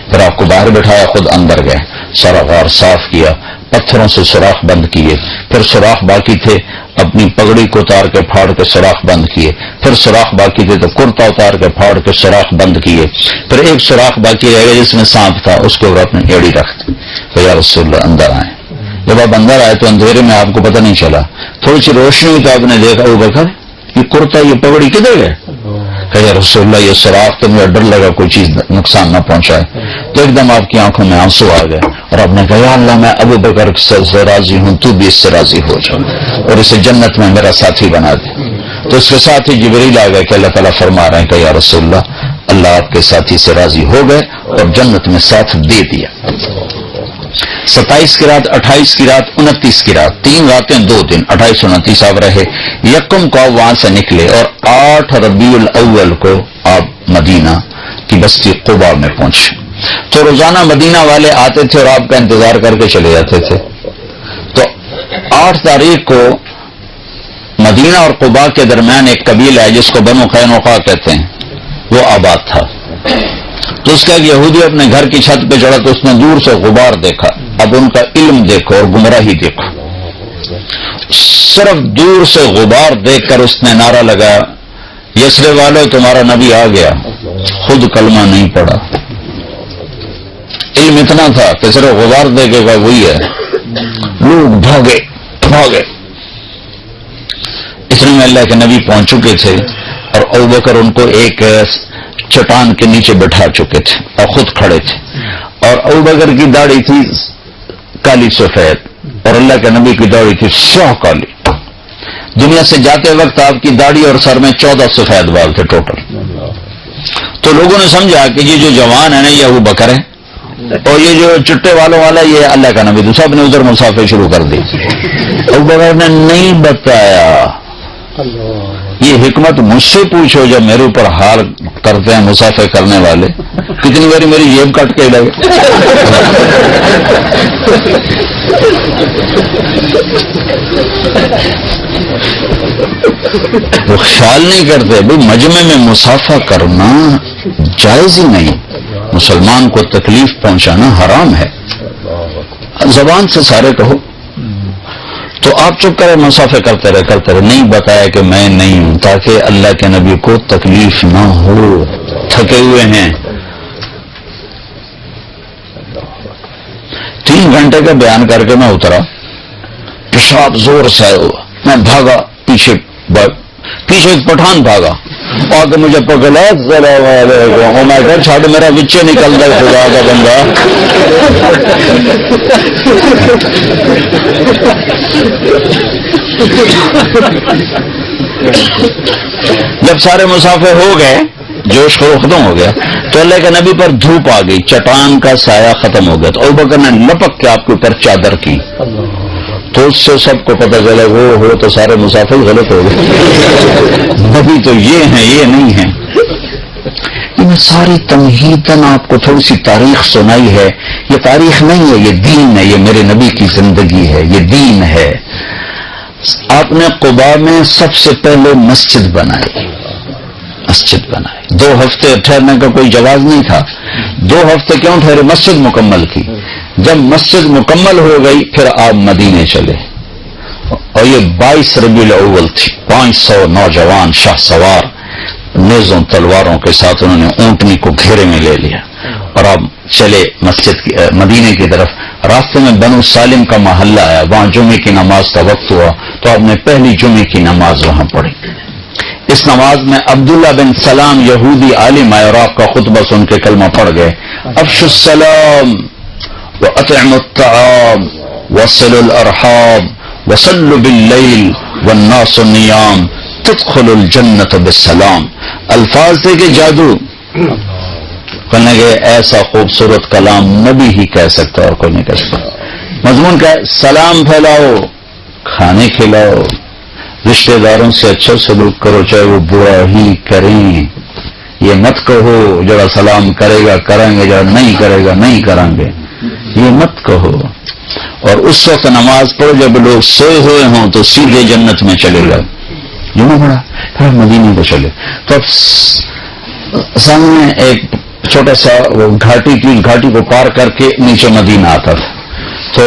پھر آپ کو باہر بٹھایا، خود اندر گئے، سارا غار صاف کیا، پتھروں سے سوراخ بند کیے. پھر سوراخ باقی تھے، اپنی پگڑی کو اتار کے پھاڑ کے سوراخ بند کیے. پھر سوراخ باقی تھے تو کرتا اتار کے پھاڑ کے سوراخ بند کیے. پھر ایک سوراخ باقی رہ گیا جس میں سانپ تھا، اس کے اوپر اپنی ایڑی رکھ دی. تو یا رسول اللہ اندر آئے. جب آپ اندر آئے تو اندھیرے میں آپ کو پتہ نہیں چلا، تھوڑی سی روشنی ہوئی تو آپ نے دیکھا ابوبکر یہ کرتا یہ پگڑی کدھر گئے؟ کہ یا رسول اللہ یہ سوراخ تو مجھے ڈر لگا کوئی چیز نقصان نہ پہنچائے. تو ایک دم آپ کی آنکھوں میں آنسو آ گئے اور آپ نے کہا یا اللہ میں ابوبکر سے راضی ہوں، تو بھی اس سے راضی ہو جا اور اسے جنت میں میرا ساتھی بنا دے. تو اس کے ساتھ ہی جبریل آ گئے کہ اللہ تعالیٰ فرما رہے ہیں کہ یا رسول اللہ آپ کے ساتھی سے راضی ہو گئے اور جنت میں ساتھ دے دیا. 27 کی رات، 28 کی رات، 29 کی رات، 3 راتیں 2 دن، 28 29 آپ رہے. یکم کو وہاں سے نکلے اور 8 ربیع الاول کو آپ مدینہ کی بستی قباء میں پہنچے. تو روزانہ مدینہ والے آتے تھے اور آپ کا انتظار کر کے چلے جاتے تھے. تو 8 تاریخ کو مدینہ اور قباء کے درمیان ایک قبیلہ ہے جس کو بنو قینقاع کہتے ہیں، وہ آباد تھا. تو اس کا ایک یہودی اپنے گھر کی چھت پہ چڑھا تو اس نے دور سے غبار دیکھا. اب ان کا علم دیکھو اور گمراہی دیکھو. صرف دور سے غبار دیکھ کر اس نے نعرہ لگایا یثرب والو تمہارا نبی آ گیا. خود کلمہ نہیں پڑا. علم اتنا تھا کہ صرف غبار دیکھے گا وہی ہے. لوگ بھاگے. اتنے میں اللہ کے نبی پہنچ چکے تھے اور ابوبکر ان کو ایک چٹان کے نیچے بٹھا چکے تھے اور خود کھڑے تھے. اور ابوبکر کی داڑھی تھی کالی سفید اور اللہ کے نبی کی داڑھی تھی سیاہ کالی. دنیا سے جاتے وقت آپ کی داڑھی اور سر میں 14 سفید بال تھے ٹوٹل. تو لوگوں نے سمجھا کہ یہ جو جوان ہے نا یہ ابوبکر ہے اور یہ جو چٹے والوں والا یہ اللہ کا نبی. تو سب نے ادھر مسافر شروع کر دی. ابوبکر نے نہیں بتایا. یہ حکمت مجھ سے پوچھو جب میرے اوپر حال کرتے ہیں مسافر کرنے والے. کتنی باری میری جیب کٹ کے لگے. وہ خیال نہیں کرتے بھائی مجمع میں مسافہ کرنا جائز ہی نہیں. مسلمان کو تکلیف پہنچانا حرام ہے. زبان سے سارے کہو. تو آپ چپ کرے مسافر کرتے رہے. نہیں بتایا کہ میں نہیں ہوں تاکہ اللہ کے نبی کو تکلیف نہ ہو. تھکے ہوئے ہیں. 3 گھنٹے کا بیان کر کے میں اترا. پیشاب زور سے ہوا. میں بھاگا پیچھے ایک پٹھان بھاگا آ کے مجھے پکڑا. میں کہ چھاڑ میرا بچے نکل گئے خدا کا بندہ. جب سارے مسافر ہو گئے جوش ختم ہو گیا تو اللہ کے نبی پر دھوپ آ گئی. چٹان کا سایہ ختم ہو گیا. تو ابوبکر نے لپک کے آپ کے اوپر چادر کی تو اس سے سب کو پتہ چلا وہ ہو تو سارے مسافر غلط ہو گئے. نبی تو یہ ہیں یہ نہیں ہیں. ان ساری تمہیدن آپ کو تھوڑی سی تاریخ سنائی ہے. یہ تاریخ نہیں ہے، یہ دین ہے. یہ میرے نبی کی زندگی ہے، یہ دین ہے. آپ نے قباء میں سب سے پہلے مسجد بنائی. 2 ہفتے ٹھہرنے کا کوئی جواز نہیں تھا. 2 ہفتے کیوں ٹھہرے؟ مسجد مکمل کی. جب مسجد مکمل ہو گئی پھر آپ مدینے چلے. اور یہ 22 ربیع الاول تھی. 500 نوجوان شاہ سوار نیزوں تلواروں کے ساتھ انہوں نے اونٹنی کو گھیرے میں لے لیا. اور اب چلے مسجد کی مدینے کی طرف. راستے میں بنو سالم کا محلہ آیا, وہاں جمعے کی نماز کا وقت ہوا تو آپ نے پہلی جمعے کی نماز وہاں پڑھی. اس نماز میں عبداللہ بن سلام یہودی عالم آئے اور آپ کا خطبہ سن کے کلمہ پڑھ گئے. افشوا السلام واطعموا الطعام وصلوا الارحام وصلوا باللیل والناس نیام تدخلوا الجنۃ بالسلام. الفاظ تھے کہ جادو. کہنے کے ایسا خوبصورت کلام نبی ہی کہہ سکتا اور کوئی نہیں کہہ سکتا. مضمون کیا ہے؟ سلام پھیلاؤ, کھانے کھلاؤ, رشتہ داروں سے اچھا سلوک کرو چاہے وہ برا ہی کریں. یہ مت کہو جڑا سلام کرے گا کریں گے, جڑا نہیں کرے گا نہیں کریں گے, یہ مت کہو. اور اس وقت نماز پڑھو جب لوگ سوئے ہوئے ہوں تو سیدھے جنت میں چلے گا. یوں پڑا پھر مدینے کو چلے تو اب سامنے ایک چھوٹا سا گھاٹی کی, گھاٹی کو پار کر کے نیچے مدینہ آتا تھا. تو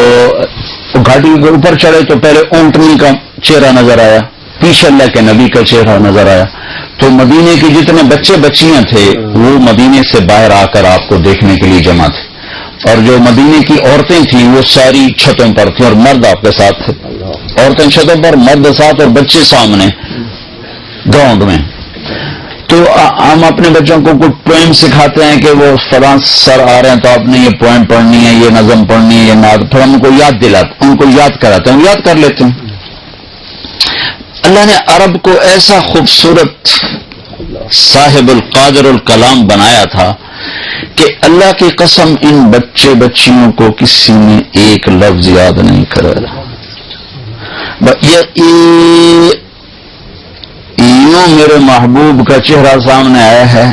گھاٹی کے اوپر چڑھے تو پہلے اونٹنی کا چہرہ نظر آیا, پیچھے اللہ کے نبی کا چہرہ نظر آیا. تو مدینے کے جتنے بچے بچیاں تھے وہ مدینے سے باہر آ کر آپ کو دیکھنے کے لیے جمع تھے. اور جو مدینے کی عورتیں تھیں وہ ساری چھتوں پر تھیں اور مرد آپ کے ساتھ تھے. عورتیں چھتوں پر, مرد ساتھ اور بچے سامنے گراؤنڈ میں. تو ہم اپنے بچوں کو کچھ پوئم سکھاتے ہیں کہ وہ فلاں سر آ رہے ہیں تو آپ نے یہ پوئم پڑھنی ہے, یہ نظم پڑھنی ہے, یہ نعت. پھر ہم کو یاد دلاتے, ان کو یاد کراتے ہیں, ہم یاد کر لیتے ہیں. اللہ نے عرب کو ایسا خوبصورت صاحب القادر الکلام بنایا تھا کہ اللہ کی قسم ان بچے بچیوں کو کسی نے ایک لفظ یاد نہیں کرا. یوں میرے محبوب کا چہرہ سامنے آیا ہے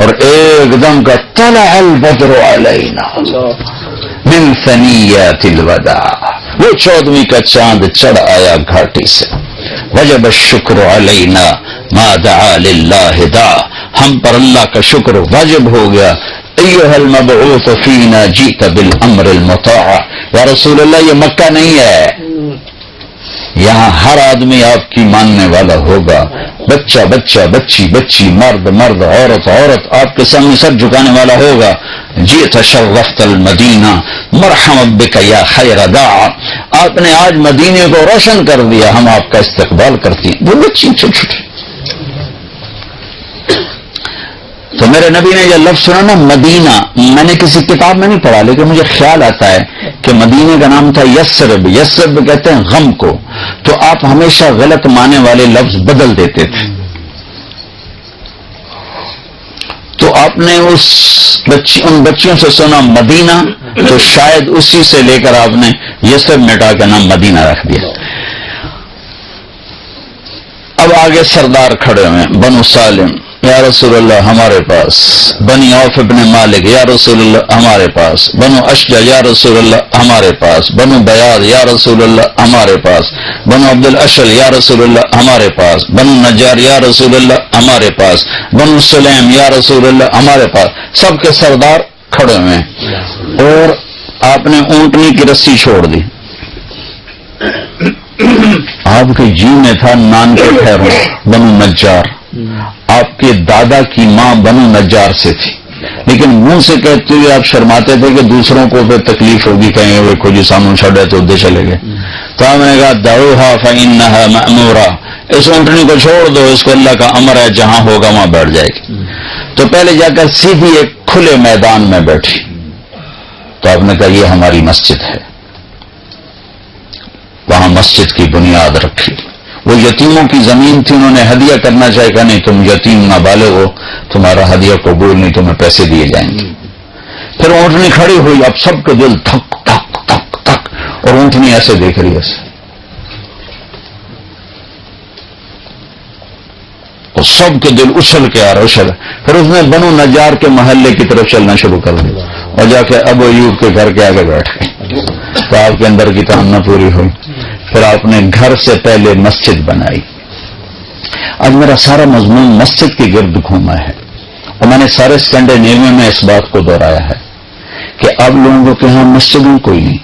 اور ایک دم کا طلع البدر علینا من ثنیات الوداع, وہ 14ویں کا چاند چڑھ آیا گھاٹی سے. وجب الشکر علینا ما دعا للہ دا, ہم پر اللہ کا شکر واجب ہو گیا. ایھا المبعوث فینا جیت بالامر المطاع. یا رسول اللہ یہ مکہ نہیں ہے, یہاں ہر آدمی آپ کی ماننے والا ہوگا. بچہ بچہ, بچی بچی, مرد مرد, عورت عورت آپ کے سامنے سر جھکانے والا ہوگا. جئت شرفت المدینہ مرحبا بک یا خیر داع. آپ نے آج مدینے کو روشن کر دیا, ہم آپ کا استقبال کرتی ہیں. وہ بچی چھوٹے چھوٹے. تو میرے نبی نے یہ لفظ سنا نا مدینہ, میں نے کسی کتاب میں نہیں پڑھا لیکن مجھے خیال آتا ہے کہ مدینے کا نام تھا یثرب. یثرب کہتے ہیں غم کو. تو آپ ہمیشہ غلط معنی والے لفظ بدل دیتے تھے. تو آپ نے ان بچیوں سے سنا مدینہ تو شاید اسی سے لے کر آپ نے یثرب مٹا کا نام مدینہ رکھ دیا. اب آگے سردار کھڑے ہوئے, بنو سالم یا رسول اللہ ہمارے پاس, بنی عوف ابن مالک یا رسول اللہ ہمارے پاس, بنو اشجع یا رسول اللہ ہمارے پاس, بنو بیاض یا رسول اللہ ہمارے پاس, بنو عبد الاشل یا رسول اللہ ہمارے پاس, بنو نجار یا رسول اللہ ہمارے پاس, بنو سلیم یا رسول اللہ ہمارے پاس. سب کے سردار کھڑے ہوئے ہیں اور آپ نے اونٹنی کی رسی چھوڑ دی. آپ کے جی میں تھا نان کے ٹھہرو بنو نجار. آپ کے دادا کی ماں بنو نجار سے تھی لیکن منہ سے کہتے ہوئے آپ شرماتے تھے کہ دوسروں کو پھر تکلیف ہوگی, کہیں وہ کوئی جی سامنے چھڑے تو ادھر چلے گئے. تو ہم نے کہا دعوها فإنها مأمورة, اس اونٹنی کو چھوڑ دو, اس کو اللہ کا امر ہے, جہاں ہوگا وہاں بیٹھ جائے گی. تو پہلے جا کر سیدھی ایک کھلے میدان میں بیٹھی. تو آپ نے کہا یہ ہماری مسجد ہے. وہاں مسجد کی بنیاد رکھی. وہ یتیموں کی زمین تھی, انہوں نے ہدیہ کرنا چاہے کہ نہیں تم یتیم نابالغ ہو, تمہارا ہدیہ قبول نہیں, تمہیں پیسے دیے جائیں گے. پھر اونٹنی کھڑی ہوئی, اب سب کے دل تھک تھک تھک تھک, اور اونٹنی ایسے دیکھ رہی ہے, اور سب کے دل اچھل کے آ رہا اچھل. پھر اس نے بنو نجار کے محلے کی طرف چلنا شروع کر دیا اور جا کے ابو ایوب کے گھر کے آگے بیٹھ گئے. تو آپ کے اندر کی تمنا پوری ہوئی. پھر آپ نے گھر سے پہلے مسجد بنائی. آج میرا سارا مضمون مسجد کے گرد گھوما ہے اور میں نے سارے اسکینڈینیویا میں اس بات کو دہرایا ہے کہ اب لوگوں کے یہاں مسجدوں کوئی نہیں.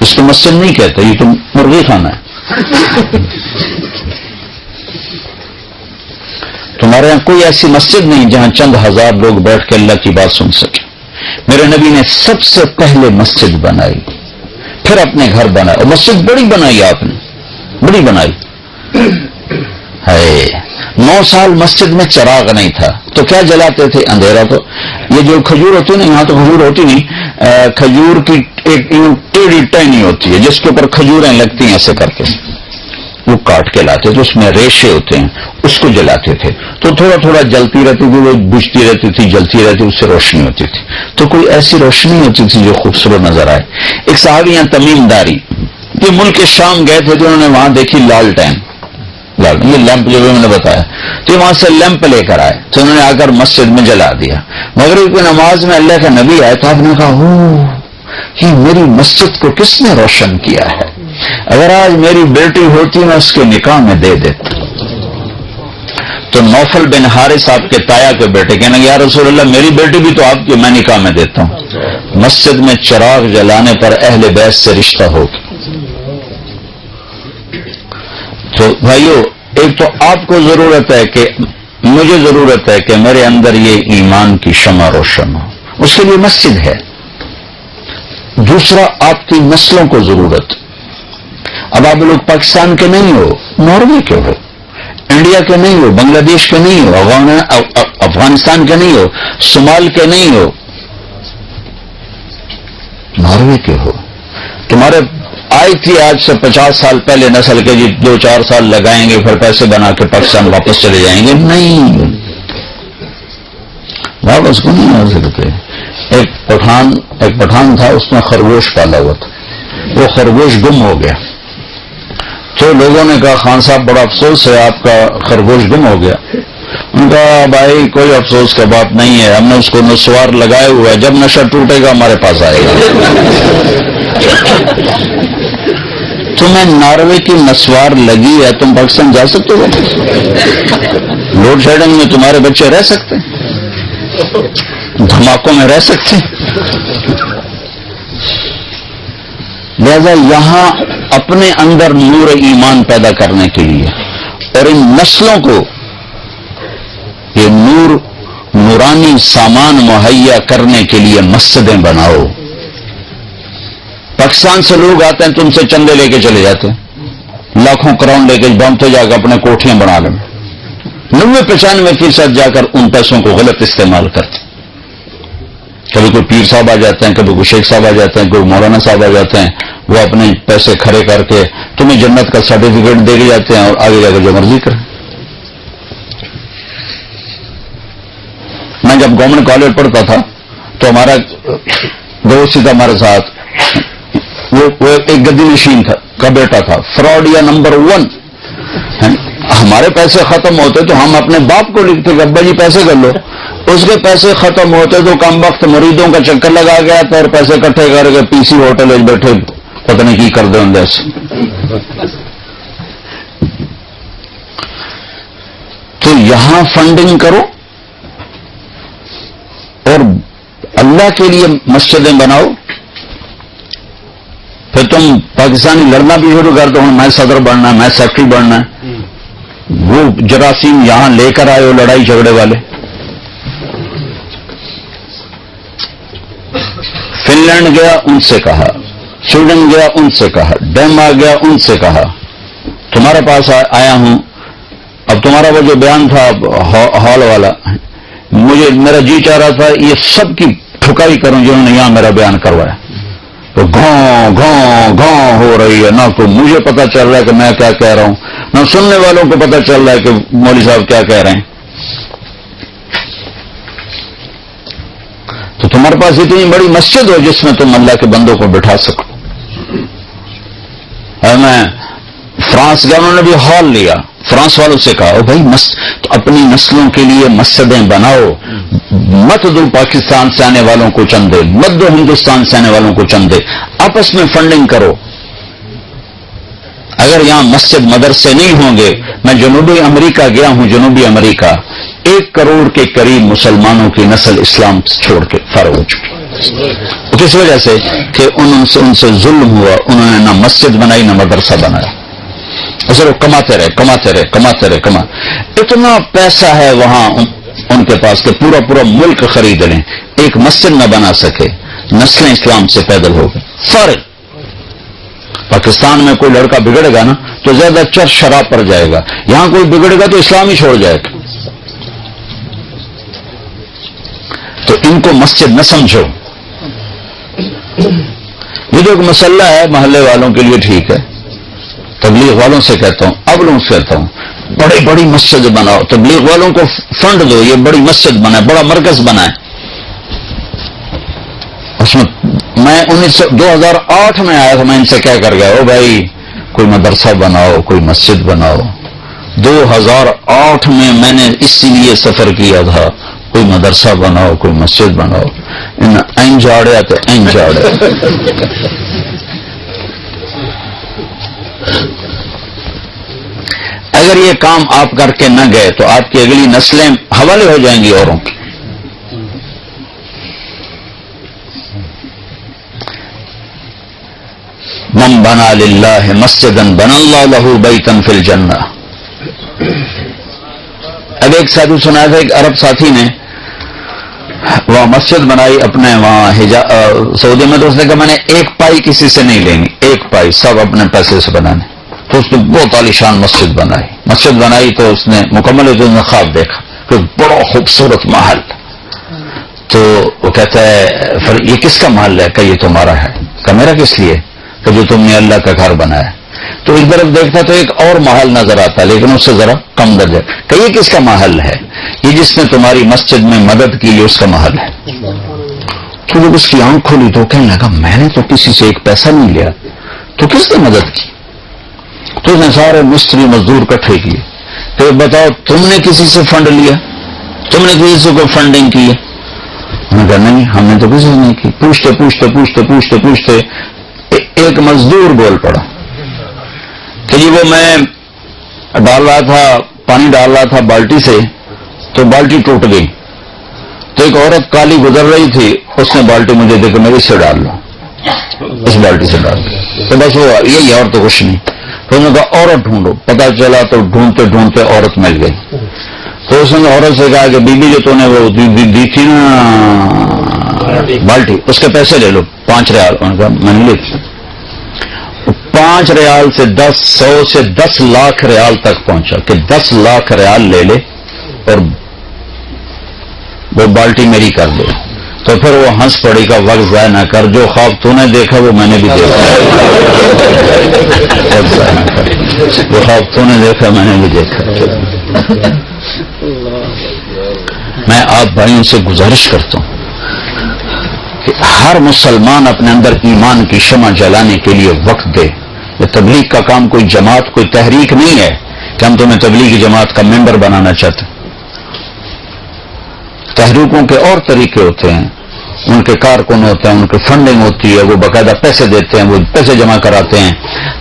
اس کو مسجد نہیں کہتے, یہ تو مرغی خانہ ہے. تو ہمارے یہاں کوئی ایسی مسجد نہیں جہاں چند ہزار لوگ بیٹھ کے اللہ کی بات سن سکیں. میرے نبی نے سب سے پہلے مسجد بنائی، پھر اپنے گھر بنایا، اور مسجد بڑی بنائی آپ نے، بڑی بنائی ہے. 9 سال مسجد میں چراغ نہیں تھا تو کیا جلاتے تھے؟ اندھیرا. تو یہ جو کھجور ہوتی ہے نا، یہاں تو کھجور ہوتی نہیں، کھجور کی ایک ٹیڑھی ٹہنی ہوتی ہے جس کے اوپر کھجوریں لگتی ہیں ایسے کر کے، وہ کاٹ کے لاتے تھے، اس میں ریشے ہوتے ہیں، اس کو جلاتے تھے تو تھوڑا تھوڑا جلتی رہتی تھی، وہ بجھتی رہتی تھی، جلتی رہتی، اس سے روشنی ہوتی تھی. تو کوئی ایسی روشنی ہوتی تھی جو خوبصورت نظر آئے. ایک صحابی ہیں تمیم داری، یہ ملک شام گئے تھے تو انہوں نے وہاں دیکھی لالٹین، یہ لیمپ جو میں نے بتایا، تو وہاں سے لیمپ لے کر آئے تو انہوں نے آ کر مسجد میں جلا دیا. مغرب کی نماز میں اللہ کا نبی آئے تو آپ نے کہا یہ میری مسجد کو کس نے روشن کیا ہے؟ اگر آج میری بیٹی ہوتی میں اس کے نکاح میں دے دیتا. تو نوفل بن حارث آپ کے تایا کے بیٹے کہنے یا رسول اللہ میری بیٹی بھی تو آپ کی میں نکاح میں دیتا ہوں. مسجد میں چراغ جلانے پر اہل بیت سے رشتہ ہوگا. تو بھائیو، ایک تو آپ کو ضرورت ہے کہ مجھے ضرورت ہے کہ میرے اندر یہ ایمان کی شمع روشن ہو، اس کے لیے مسجد ہے. دوسرا، آپ کی نسلوں کو ضرورت. اب آپ لوگ پاکستان کے نہیں ہو، ناروے کے ہو، انڈیا کے نہیں ہو، بنگلہ دیش کے نہیں ہو، افغانستان کے نہیں ہو، صومال کے نہیں ہو، ناروے کے ہو. تمہارے آئی تھی آج سے 50 سال پہلے نسل کے، جی 2-4 سال لگائیں گے پھر پیسے بنا کے پاکستان واپس چلے جائیں گے. نہیں، واپس کو نہیں آ سکتے. ایک پٹھان تھا، اس میں خرگوش پالا ہوا تھا، وہ خرگوش گم ہو گیا. تو لوگوں نے کہا خان صاحب بڑا افسوس ہے آپ کا خرگوش گم ہو گیا. ان کا بھائی کوئی افسوس کا بات نہیں ہے، ہم نے اس کو نسوار لگائے ہوا ہے، جب نشہ ٹوٹے گا ہمارے پاس آئے گا. تمہیں ناروے کی نسوار لگی ہے، تم پاکستان جا سکتے ہو؟ لوڈ شیڈنگ میں تمہارے بچے رہ سکتے ہیں، دھماکوں میں رہ سکتے ہیں. لہذا یہاں اپنے اندر نور ایمان پیدا کرنے کے لیے اور ان نسلوں کو یہ نورانی سامان مہیا کرنے کے لیے مسجدیں بناؤ. پاکستان سے لوگ آتے ہیں، تم سے چندے لے کے چلے جاتے ہیں، لاکھوں کروڑ لے کے بمتے جا کر اپنے کوٹھیاں بنا لیں. 90-95% جا کر ان پیسوں کو غلط استعمال کرتے. کبھی کوئی پیر صاحب آ جاتے ہیں، کبھی کوئی شیخ صاحب آ جاتے ہیں، کوئی مولانا صاحب آ جاتے ہیں، وہ اپنے پیسے کھڑے کر کے تمہیں جنت کا سرٹیفکیٹ دے کے جاتے ہیں اور آگے جا کے جو مرضی کریں. میں جب گورنمنٹ کالج پڑھتا تھا تو ہمارا دوست تھا ہمارے ساتھ، وہ ایک گدی نشین کا بیٹا تھا، فراڈیا نمبر 1. ہمارے پیسے ختم ہوتے تو ہم اپنے باپ کو لکھتے کہ ابا جی پیسے کر لو. اس کے پیسے ختم ہوتے تو کم وقت مریدوں کا چکر لگا گیا تھا اور پیسے اکٹھے کر کے پی سی ہوٹل بیٹھے پتہ نہیں کی کر دیں اندر سے. تو یہاں فنڈنگ کرو اور اللہ کے لیے مسجدیں بناؤ. پھر تم پاکستانی لڑنا بھی شروع کر دو، میں صدر بننا ہے، میں سیکرٹری بننا ہے. وہ جراثیم یہاں لے کر آئے ہو لڑائی جھگڑے والے. فن لینڈ گیا، ان سے کہا، سویڈن گیا، ان سے کہا، ڈینمارک گیا، ان سے کہا تمہارے پاس آیا ہوں. اب تمہارا وہ جو بیان تھا ہال والا، میرا جی چاہ رہا تھا یہ سب کی ٹھکائی کروں جنہوں نے یہاں میرا بیان کروایا. تو گھوں گھوں گھوں ہو رہی ہے، نہ تو مجھے پتہ چل رہا ہے کہ میں کیا کہہ رہا ہوں، نہ سننے والوں کو پتہ چل رہا ہے کہ مولوی صاحب کیا کہہ رہے ہیں. تو تمہارے پاس اتنی بڑی مسجد ہو جس میں تم اللہ کے بندوں کو بٹھا سکو. میں فرانس گیا، انہوں نے بھی ہال لیا. فرانس والوں سے کہا او بھائی تو اپنی نسلوں کے لیے مسجدیں بناؤ، مت دو پاکستان سے آنے والوں کو چندے، مت دو ہندوستان سے آنے والوں کو چندے، آپس میں فنڈنگ کرو. اگر یہاں مسجد مدرسے نہیں ہوں گے، میں جنوبی امریکہ گیا ہوں، جنوبی امریکہ 1 کروڑ کے قریب مسلمانوں کی نسل اسلام چھوڑ کے فارغ ہو چکی. کس وجہ سے کہ ان سے ظلم ہوا، انہوں نے نہ مسجد بنائی نہ مدرسہ بنایا. صرف کماتے رہے. اتنا پیسہ ہے وہاں ان کے پاس کہ پورا پورا ملک خرید لیں، ایک مسجد نہ بنا سکے. نسلیں اسلام سے پیدل ہو گئی. فرق پاکستان میں کوئی لڑکا بگڑے گا نا تو زیادہ چرس شراب پر جائے گا، یہاں کوئی بگڑے گا تو اسلام ہی چھوڑ جائے گا. تو ان کو مسجد نہ سمجھو. یہ جو ایک مسئلہ ہے محلے والوں کے لیے ٹھیک ہے، تبلیغ والوں سے کہتا ہوں، اب لوگوں سے کہتا ہوں بڑی بڑی مسجد بناؤ، تبلیغ والوں کو فنڈ دو، یہ بڑی مسجد بنائے، بڑا مرکز بنائے. اس میں 2008 میں آیا تھا، میں ان سے کہہ کر گیا او بھائی کوئی مدرسہ بناؤ، کوئی مسجد بناؤ. 2008 میں میں نے اسی لیے سفر کیا تھا، کوئی مدرسہ بناؤ، کوئی مسجد بناؤ. این جاڑیا تو این جاڑیا. اگر یہ کام آپ کر کے نہ گئے تو آپ کی اگلی نسلیں حوالے ہو جائیں گی اوروں کی. من بنا للہ مسجدا بنا اللہ لہ بیتا فی الجنہ. اب ایک ساتھی سنا تھا، ایک عرب ساتھی نے وہاں مسجد بنائی اپنے وہاں سعودی میں، تو اس نے کہا میں نے ایک پائی کسی سے نہیں لینی، ایک پائی سب اپنے پیسے سے بنانے. تو اس نے بہت عالیشان مسجد بنائی تو اس نے مکمل خواب دیکھا کہ بڑا خوبصورت محل. تو وہ کہتا ہے پھر یہ کس کا محل ہے؟ کہ یہ تمہارا ہے. کہ میرا کس لیے؟ کہ جو تم نے اللہ کا گھر بنایا. تو ایک طرف دیکھتا تو ایک اور محل نظر آتا لیکن اس سے ذرا کم درجہ. کہ یہ کس کا محل ہے؟ یہ جس نے تمہاری مسجد میں مدد کی، یہ اس کا محل ہے. تو جب اس کی آنکھ کھولی تو کہنے لگا میں نے تو کسی سے ایک پیسہ نہیں لیا، تو کس نے مدد کی؟ تو اس نے سارے مستری مزدور اکٹھے کیے کہ بتاؤ تم نے کسی سے فنڈ لیا، تم نے کسی سے کوئی فنڈنگ کی؟ انہوں نے کہا نہیں ہم نے تو کسی سے نہیں کی. پوچھتے ایک مزدور بول پڑا کہ جی وہ میں پانی ڈال رہا تھا بالٹی سے تو بالٹی ٹوٹ گئی، تو ایک عورت کالی گزر رہی تھی، اس نے بالٹی مجھے دے کے میرے سے ڈال لو، اس بالٹی سے ڈال دو. تو بس وہ یہی اور تو کچھ نہیں. تو انہوں نے کہا عورت ڈھونڈو. پتا چلا تو ڈھونڈتے عورت مل گئی. تو اس نے عورت سے کہا کہ بی بی جو تو نے وہ دی تھی نا بالٹی، اس کے پیسے لے لو 5 ریال. انہوں نے کہا میں نے لی. 5 ریال سے 100 سے 10 لاکھ ریال تک پہنچا کہ 10 لاکھ ریال لے لے اور وہ بالٹی میری کر دے. تو پھر وہ ہنس پڑی کا وقت ضائع نہ کر، جو خواب تو نے دیکھا وہ میں نے بھی دیکھا. جو خواب تو نے دیکھا میں نے بھی دیکھا. میں آپ بھائیوں سے گزارش کرتا ہوں کہ ہر مسلمان اپنے اندر ایمان کی شمع جلانے کے لیے وقت دے. یہ تبلیغ کا کام کوئی جماعت کوئی تحریک نہیں ہے کہ ہم تمہیں تبلیغی جماعت کا ممبر بنانا چاہتے. تحریکوں کے اور طریقے ہوتے ہیں، ان کے کارکن ہوتے ہیں، ان کی فنڈنگ ہوتی ہے، وہ باقاعدہ پیسے دیتے ہیں، وہ پیسے جمع کراتے ہیں.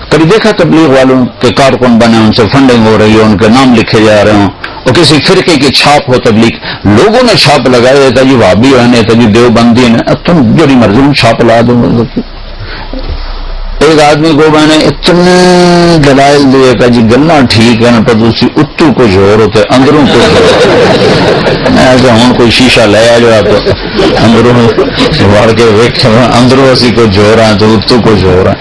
کبھی دیکھا تبلیغ والوں کے کارکن بنے، ان سے فنڈنگ ہو رہی ہے، ان کے نام لکھے جا رہے ہوں، اور کسی فرقے کی چھاپ ہو. تبلیغ لوگوں نے چھاپ لگائی ہوتا جی وہابی ہے تو جی دیوبندی ہے، تم جو مرضی چھاپ لا دو. ایک آدمی کو میں نے اتنے دلائل دیے کہ جی گلا ٹھیک ہے نا پر دوسری اتو کو جوڑ ہوتے اندروں کو میں ایسا ہوں کوئی شیشہ لے آ جو تو اندروں وڑ کے ویک اندروں اسی کو جوڑ رہا تو اتو کو جوڑ رہا.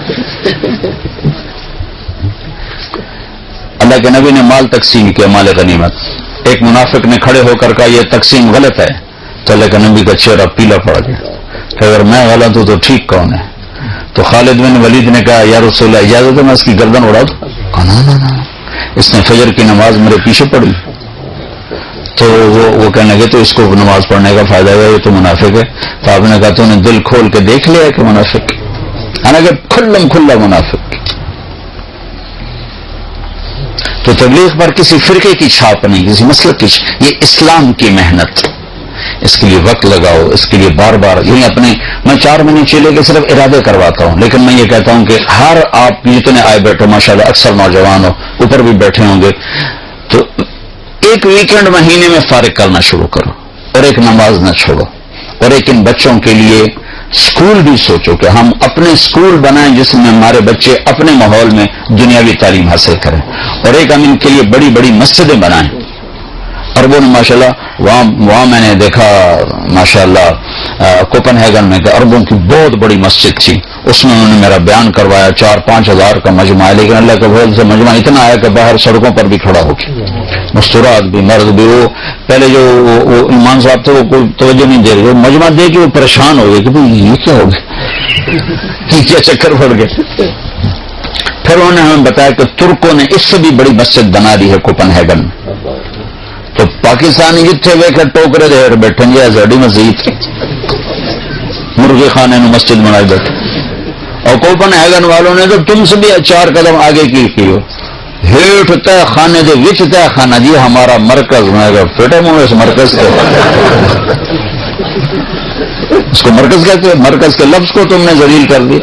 اللہ کے نبی نے مال تقسیم کیا، مال غنیمت. ایک منافق نے کھڑے ہو کر کہا یہ تقسیم غلط ہے، تو اللہ کے نبی کا چہرہ پیلا پڑ گیا کہ اگر میں غلط ہوں تو ٹھیک کون ہے؟ تو خالد بن ولید نے کہا یا رسول اللہ اجازت ہے میں اس کی گردن اڑا دوں؟ کہا نا اس نے فجر کی نماز میرے پیچھے پڑھی. تو وہ کہنے لگے تو اس کو نماز پڑھنے کا فائدہ ہے، یہ تو منافق ہے. تو آپ نے کہا تو نے دل کھول کے دیکھ لیا کہ منافق، حالانکہ کھلا منافق. تو تبلیغ پر کسی فرقے کی چھاپ نہیں، کسی مسلک کی چھاپ. یہ اسلام کی محنت، اس کے لیے وقت لگاؤ، اس کے لیے بار بار یہی اپنے میں 4 مہینے چلے کے صرف ارادے کرواتا ہوں، لیکن میں یہ کہتا ہوں کہ ہر آپ جتنے آئے بیٹھو ماشاءاللہ اکثر نوجوان ہو اوپر بھی بیٹھے ہوں گے، تو ایک ویکینڈ مہینے میں فارغ کرنا شروع کرو اور ایک نماز نہ چھوڑو، اور ایک ان بچوں کے لیے اسکول بھی سوچو کہ ہم اپنے اسکول بنائیں جس میں ہمارے بچے اپنے ماحول میں دنیاوی تعلیم حاصل کریں، اور ایک ہم ان کے لیے بڑی بڑی مسجدیں بنائیں. عربوں نے ماشاءاللہ وہاں میں نے دیکھا ماشاءاللہ کوپن ہیگن میں کہ عربوں کی بہت بڑی مسجد تھی، اس میں انہوں نے میرا بیان کروایا. 4-5 ہزار کا مجمع ہے، لیکن اللہ کے فضل سے مجمع اتنا آیا کہ باہر سڑکوں پر بھی کھڑا ہو گیا، مستورات بھی مرد بھی. وہ پہلے جو ایمان صاحب تھے وہ کوئی توجہ نہیں دے رہے، مجمع دے کے وہ پریشان ہو گئے کہ بھائی یہ کیا ہو گیا، یہ کیا چکر پڑ گئے. پھر انہوں نے ہمیں بتایا کہ ترکوں نے اس سے بھی بڑی مسجد بنا دی ہے کوپن ہیگن میں. تو پاکستانی جتنے ویکھے ٹوکرے دے بیٹھے گے زیادہ مسجد مرغی خانے میں مسجد بنائی بیٹھے. اور کوپن ہیگن والوں نے تو تم سے بھی 4 قدم آگے کی ہو. ہیٹ طے خانے دے وچ طے خانہ جی ہمارا مرکز. میں کہ پیٹے منہ اس مرکز کو، اس کو مرکز کہتے ہیں، مرکز کے لفظ کو تم نے ذلیل کر دی.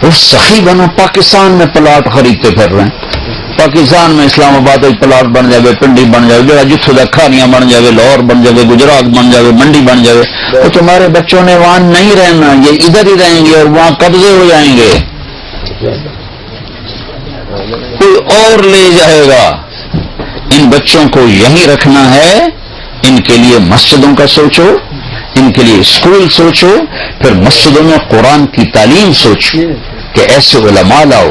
وہ سخی بنا پاکستان میں پلاٹ خریدتے پھر رہے ہیں. پاکستان میں اسلام آباد پلاٹ بن جائے، پنڈی بن جائے، جڑا جتوں تک کھانیاں بن جائے، لاہور بن جائے، گجرات بن جائے، منڈی بن جائے. تو تمہارے بچوں نے وہاں نہیں رہنا، یہ ادھر ہی رہیں گے اور وہاں قبضے ہو جائیں گے، کوئی اور لے جائے گا. ان بچوں کو یہیں رکھنا ہے. ان کے لیے مسجدوں کا سوچو، ان کے لیے اسکول سوچو، پھر مسجدوں میں قرآن کی تعلیم سوچو کہ ایسے علماء لاؤ،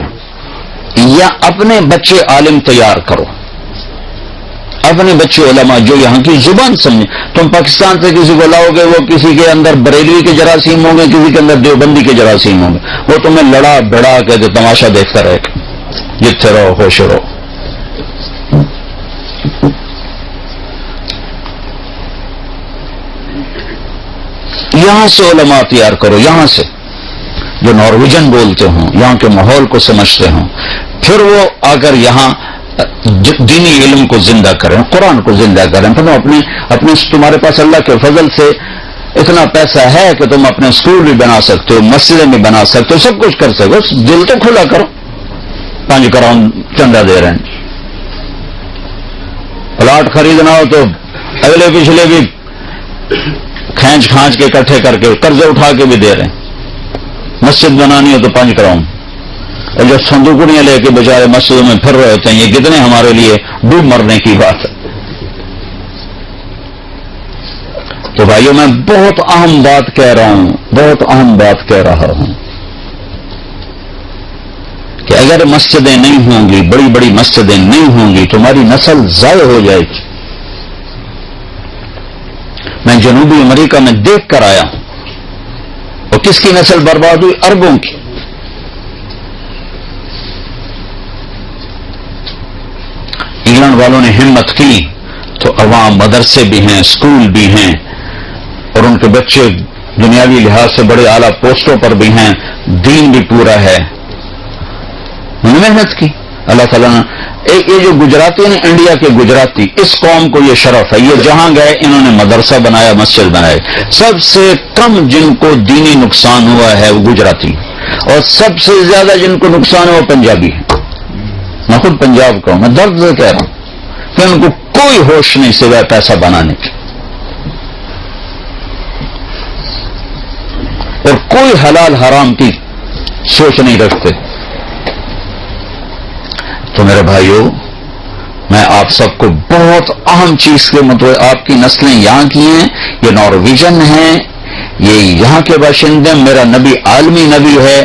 یا اپنے بچے عالم تیار کرو، اپنے بچے علماء جو یہاں کی زبان سمجھیں. تم پاکستان سے کسی کو لاؤ گے، وہ کسی کے اندر بریلوی کے جراثیم ہوں گے، کسی کے اندر دیوبندی کے جراثیم ہوں گے. وہ تمہیں لڑا بڑا کے تماشا دیکھتا رہے گا. جتنے رہو خوش رہو. یہاں سے علماء تیار کرو، یہاں سے جو نارویجن بولتے ہوں، یہاں کے ماحول کو سمجھتے ہوں. پھر وہ اگر یہاں دینی علم کو زندہ کریں، قرآن کو زندہ کریں. تو اپنے تمہارے پاس اللہ کے فضل سے اتنا پیسہ ہے کہ تم اپنے اسکول بھی بنا سکتے ہو، مسجدیں بھی بنا سکتے ہو، سب کچھ کر سکو. دل تو کھلا کرو. 5 کروڑ چندہ دے رہے ہیں. پلاٹ خریدنا ہو تو اگلے پچھلے بھی کھینچ کے اکٹھے کر کے قرضے اٹھا کے بھی دے رہے ہیں. مسجد بنانی ہو تو 5 کروڑ. اور جو صندوقڑیاں لے کے بیچارے مسجدوں میں پھر رہے ہوتے ہیں، یہ کتنے ہمارے لیے ڈوب مرنے کی بات ہے. تو بھائیوں میں بہت اہم بات کہہ رہا ہوں، بہت اہم بات کہہ رہا ہوں کہ اگر مسجدیں نہیں ہوں گی، بڑی بڑی مسجدیں نہیں ہوں گی، تمہاری نسل ضائع ہو جائے گی. میں جنوبی امریکہ میں دیکھ کر آیا ہوں. اور کس کی نسل برباد ہوئی؟ عربوں کی. انگلینڈ والوں نے ہمت کی تو عوام مدرسے بھی ہیں، اسکول بھی ہیں، اور ان کے بچے دنیاوی لحاظ سے بڑے اعلیٰ پوسٹوں پر بھی ہیں، دین بھی پورا ہے. انہوں نے محنت کی. اللہ تعالیٰ نے یہ جو گجراتی ہیں، انڈیا کے گجراتی، اس قوم کو یہ شرف ہے، یہ جہاں گئے انہوں نے مدرسہ بنایا، مسجد بنائے. سب سے کم جن کو دینی نقصان ہوا ہے وہ گجراتی، اور سب سے زیادہ جن کو نقصان ہے وہ پنجابی ہے. میں خود پنجاب کا ہوں، میں درد سے کہہ رہا ہوں کہ ان کو کوئی ہوش نہیں سوائے پیسہ بنانے کی، اور کوئی حلال حرام کی سوچ نہیں رکھتے. تو میرے بھائیوں، میں آپ سب کو بہت اہم چیز کے مطلب، آپ کی نسلیں یہاں کی ہیں، یہ نارویجن ہیں، یہ یہاں کے باشندے. میرا نبی عالمی نبی ہے.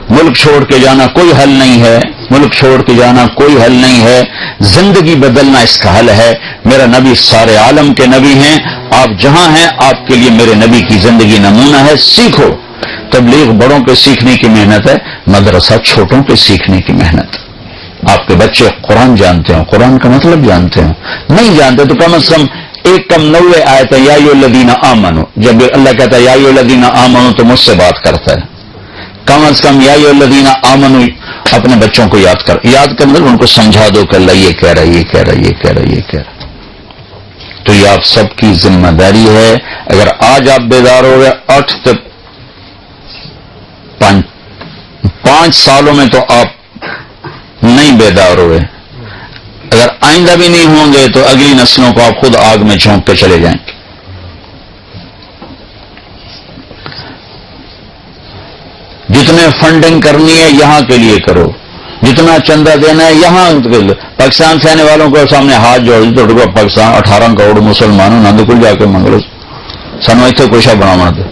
ملک چھوڑ کے جانا کوئی حل نہیں ہے، ملک چھوڑ کے جانا کوئی حل نہیں ہے. زندگی بدلنا اس کا حل ہے. میرا نبی سارے عالم کے نبی ہیں. آپ جہاں ہیں آپ کے لیے میرے نبی کی زندگی نمونہ ہے. سیکھو. تبلیغ بڑوں پہ سیکھنے کی محنت ہے، مدرسہ چھوٹوں پہ سیکھنے کی محنت. آپ کے بچے قرآن جانتے ہوں، قرآن کا مطلب جانتے ہوں. نہیں جانتے تو کم از کم 1:90 آیت ہے یا ایھا الذین آمنوا. جب اللہ کہتا ہے یا ایھا الذین آمنوا تو مجھ سے بات کرتا ہے. کم از کم یا ایھا الذین آمنوا اپنے بچوں کو یاد کر مطلب ان کو سمجھا دو کہ اللہ یہ کہہ رہا ہے، یہ کہہ رہا ہے، یہ کہہ رہا ہے، یہ کہہ رہا ہے. تو یہ آپ سب کی ذمہ داری ہے. اگر آج آپ بیدار ہو گئے 8 سے 5 سالوں میں تو آپ نہیں بیدار ہوئے. اگر آئندہ بھی نہیں ہوں گے تو اگلی نسلوں کو آپ خود آگ میں جھونک کے چلے جائیں گے. تمہیں فنڈنگ کرنی ہے یہاں کے لیے کرو، جتنا چندہ دینا ہے یہاں پاکستان سے آنے والوں کو سامنے ہاتھ جوڑ تو پاکستان 18 کروڑ مسلمانوں نند کو جا کے منگلو سانو اتنے کوشا بناوا دے.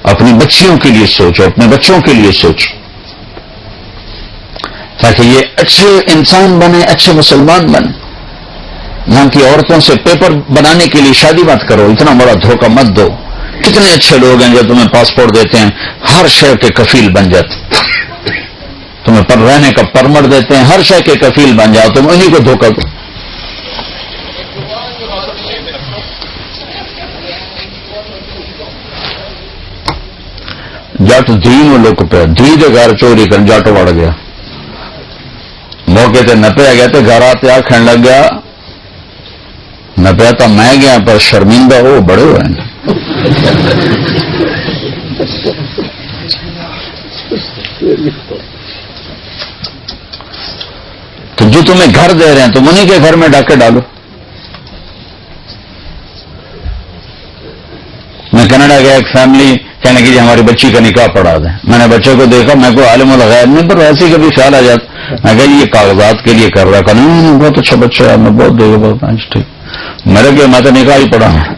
اپنی بچیوں کے لیے سوچو، اپنے بچوں کے لیے سوچو تاکہ یہ اچھے انسان بنے، اچھے مسلمان بنے. یہاں کی عورتوں سے پیپر بنانے کے لیے شادی مت کرو، اتنا بڑا دھوکہ مت دو. کتنے اچھے لوگ ہیں جو تمہیں پاسپورٹ دیتے ہیں، ہر شے کے کفیل بن جاتے، تمہیں پر رہنے کا پرمٹ دیتے ہیں، ہر شے کے کفیل بن جاؤ، تم انہیں کو دھوکہ دو. جٹ دھی لک پہ دھی کے گھر چوری کر جٹ وڑ گیا، موقع تے نپیا گیا تو گھر آتے آخر لگ گیا نپیا تو میں گیا پر شرمندہ وہ بڑے ہوئے ہیں. تو جو تمہیں گھر دے رہے ہیں تم انہیں کے گھر میں ڈاکے ڈالو. میں کینیڈا گیا، ایک فیملی کہنے کی ہماری بچی کا نکاح پڑھا دیں. میں نے بچے کو دیکھا، میں کوئی عالم الغیب نہیں پر ویسے کبھی خیال آ جاتا. میں کہا یہ کاغذات کے لیے کر رہا تھا، نہیں بہت اچھا بچہ ہے، میں بہت دیکھا بہت ٹھیک. میرے کہ میں تو نکاح ہی پڑھا ہوں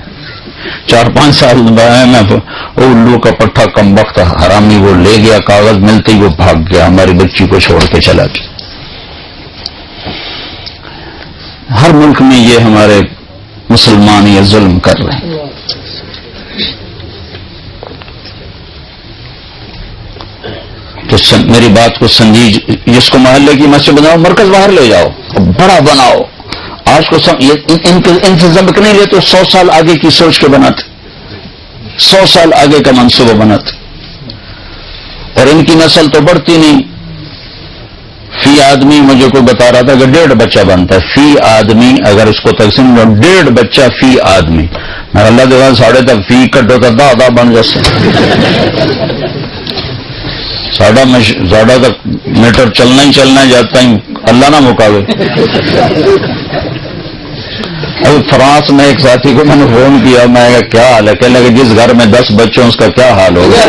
4-5 سال میں الو کا پٹھا کم وقت حرامی وہ لے گیا، کاغذ ملتے ہی وہ بھاگ گیا، ہماری بچی کو چھوڑ کے چلا گیا. ہر ملک میں یہ ہمارے مسلمان یہ ظلم کر رہے ہیں. تو میری بات کو سمجھی، جس کو محلے کی مسجد بناؤ، مرکز باہر لے جاؤ، بڑا بناؤ. آج کو ان سے ضبط نہیں لیتے، 100 سال آگے کی سوچ کے بناتے، 100 سال آگے کا منصوبہ بناتے. اور ان کی نسل تو بڑھتی نہیں. فی آدمی مجھے کوئی بتا رہا تھا کہ 1.5 بچہ بنتا ہے فی آدمی، اگر اس کو تقسیم کرو 1.5 بچہ فی آدمی. میں اللہ دیکھا 6.5 تک فی کٹ ہوتا 10 بن جیسے 6.5 تک میٹر چلنا ہی چلنا جاتا ہی اللہ نہ مکاوے. ابھی فرانس میں ایک ساتھی کو میں نے فون کیا، میں کہا کیا حال ہے؟ کہنے لگے جس گھر میں 10 بچوں اس کا کیا حال ہوگا.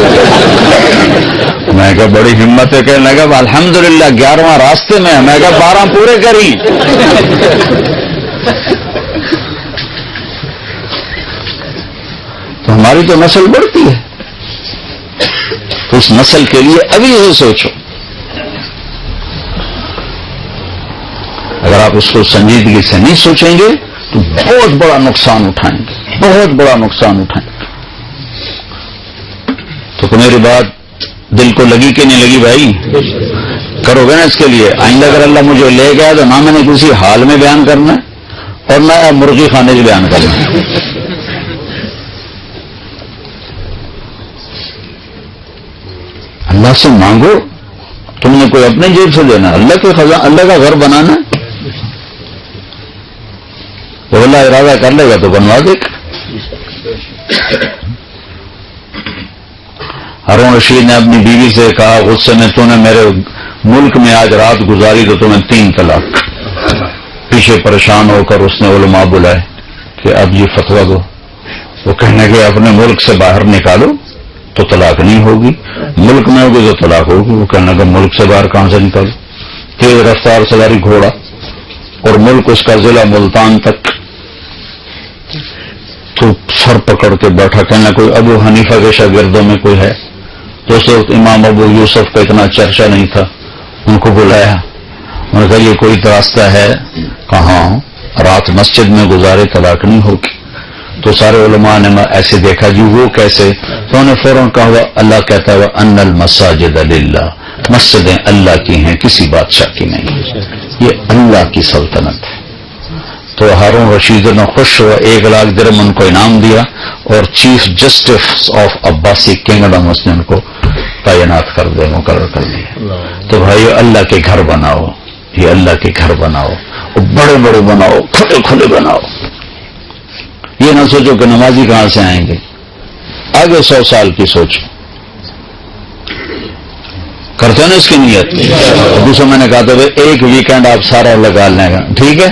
میں کہا بڑی ہمت ہے. کہنے لگا الحمدللہ 11واں راستے میں ہے. میں کہا 12 پورے کری. تو ہماری تو نسل بڑھتی ہے، تو اس نسل کے لیے ابھی یہ سوچو. اگر آپ اس کو سنجیدگی سے نہیں سوچیں گے تو بہت بڑا نقصان اٹھائیں گے، بہت بڑا نقصان اٹھائیں گے. تو میری بات دل کو لگی کہ نہیں لگی بھائی؟ کرو گے نا اس کے لیے. آئندہ اگر اللہ مجھے لے گیا تو نہ میں نے کسی حال میں بیان کرنا ہے اور نہ مرغی خانے سے بیان کرنا ہے. اللہ سے مانگو. تم نے کوئی اپنے جیب سے دینا، اللہ کے خزانہ، اللہ کا گھر بنانا. وہ اللہ ارادہ کر لے گا تو بنوا دے. ہارون رشید نے اپنی بیوی سے کہا غصے میں، تو نے میرے ملک میں آج رات گزاری تو تمہیں 3 طلاق. پیچھے پریشان ہو کر اس نے علماء بلائے کہ اب یہ فتویٰ دو. وہ کہنے کے اپنے ملک سے باہر نکالو تو طلاق نہیں ہوگی، ملک میں ہوگی تو طلاق ہوگی. وہ کہنے کا ملک سے باہر کہاں سے نکالو؟ تیز رفتار سواری گھوڑا اور ملک اس کا ضلع ملتان تک. تو سر پکڑ کے بیٹھا. کہنا کوئی ابو حنیفہ کے شاگردوں میں کوئی ہے؟ تو اس وقت امام ابو یوسف کا اتنا چرچا نہیں تھا. ان کو بلایا، انہوں نے کہا یہ کوئی راستہ ہے؟ کہاں رات مسجد میں گزارے طلاق نہیں ہوگی. تو سارے علماء نے ایسے دیکھا جی وہ کیسے؟ تو انہوں نے فوراً کہا اللہ کہتا ہے ان المساجد للہ، مسجدیں اللہ کی ہیں، کسی بادشاہ کی نہیں، یہ اللہ کی سلطنت ہے. تو ہارون رشید نے خوش ہوا، 1 لاکھ درہم ان کو انعام دیا اور chief justice of Abbasi kingdom اس نے ان کو تعینات کر دیا، مقرر کر دیا. تو بھائی اللہ کے گھر بناؤ، یہ اللہ کے گھر بناؤ، اور بڑے بڑے بناؤ، کھلے کھلے بناؤ. یہ نہ سوچو کہ نمازی کہاں سے آئیں گے. آگے 100 سال کی سوچو. کرتے ہیں نا اس کی نیت. دوسرا میں نے کہا تھا 1 ویکینڈ آپ سارا لگا لیں گا، ٹھیک ہے؟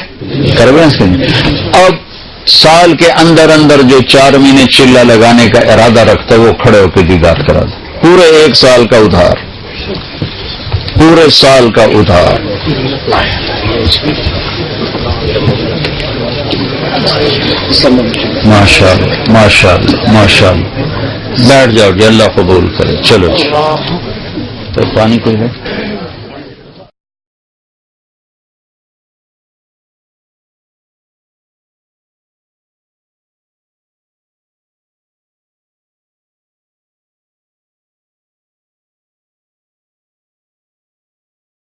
کر رہے ہیں اس کی نیت. اب سال کے اندر اندر جو 4 مہینے چلہ لگانے کا ارادہ رکھتا ہے وہ کھڑے ہو کے دیدار کرا دے، پورے 1 سال کا ادھار، پورے سال کا ادھار۔ ماشاء اللہ ماشاء اللہ ماشاء اللہ، بیٹھ جاؤ جی، اللہ قبول کرے۔ چلو جی، تو پانی کوئی ہے؟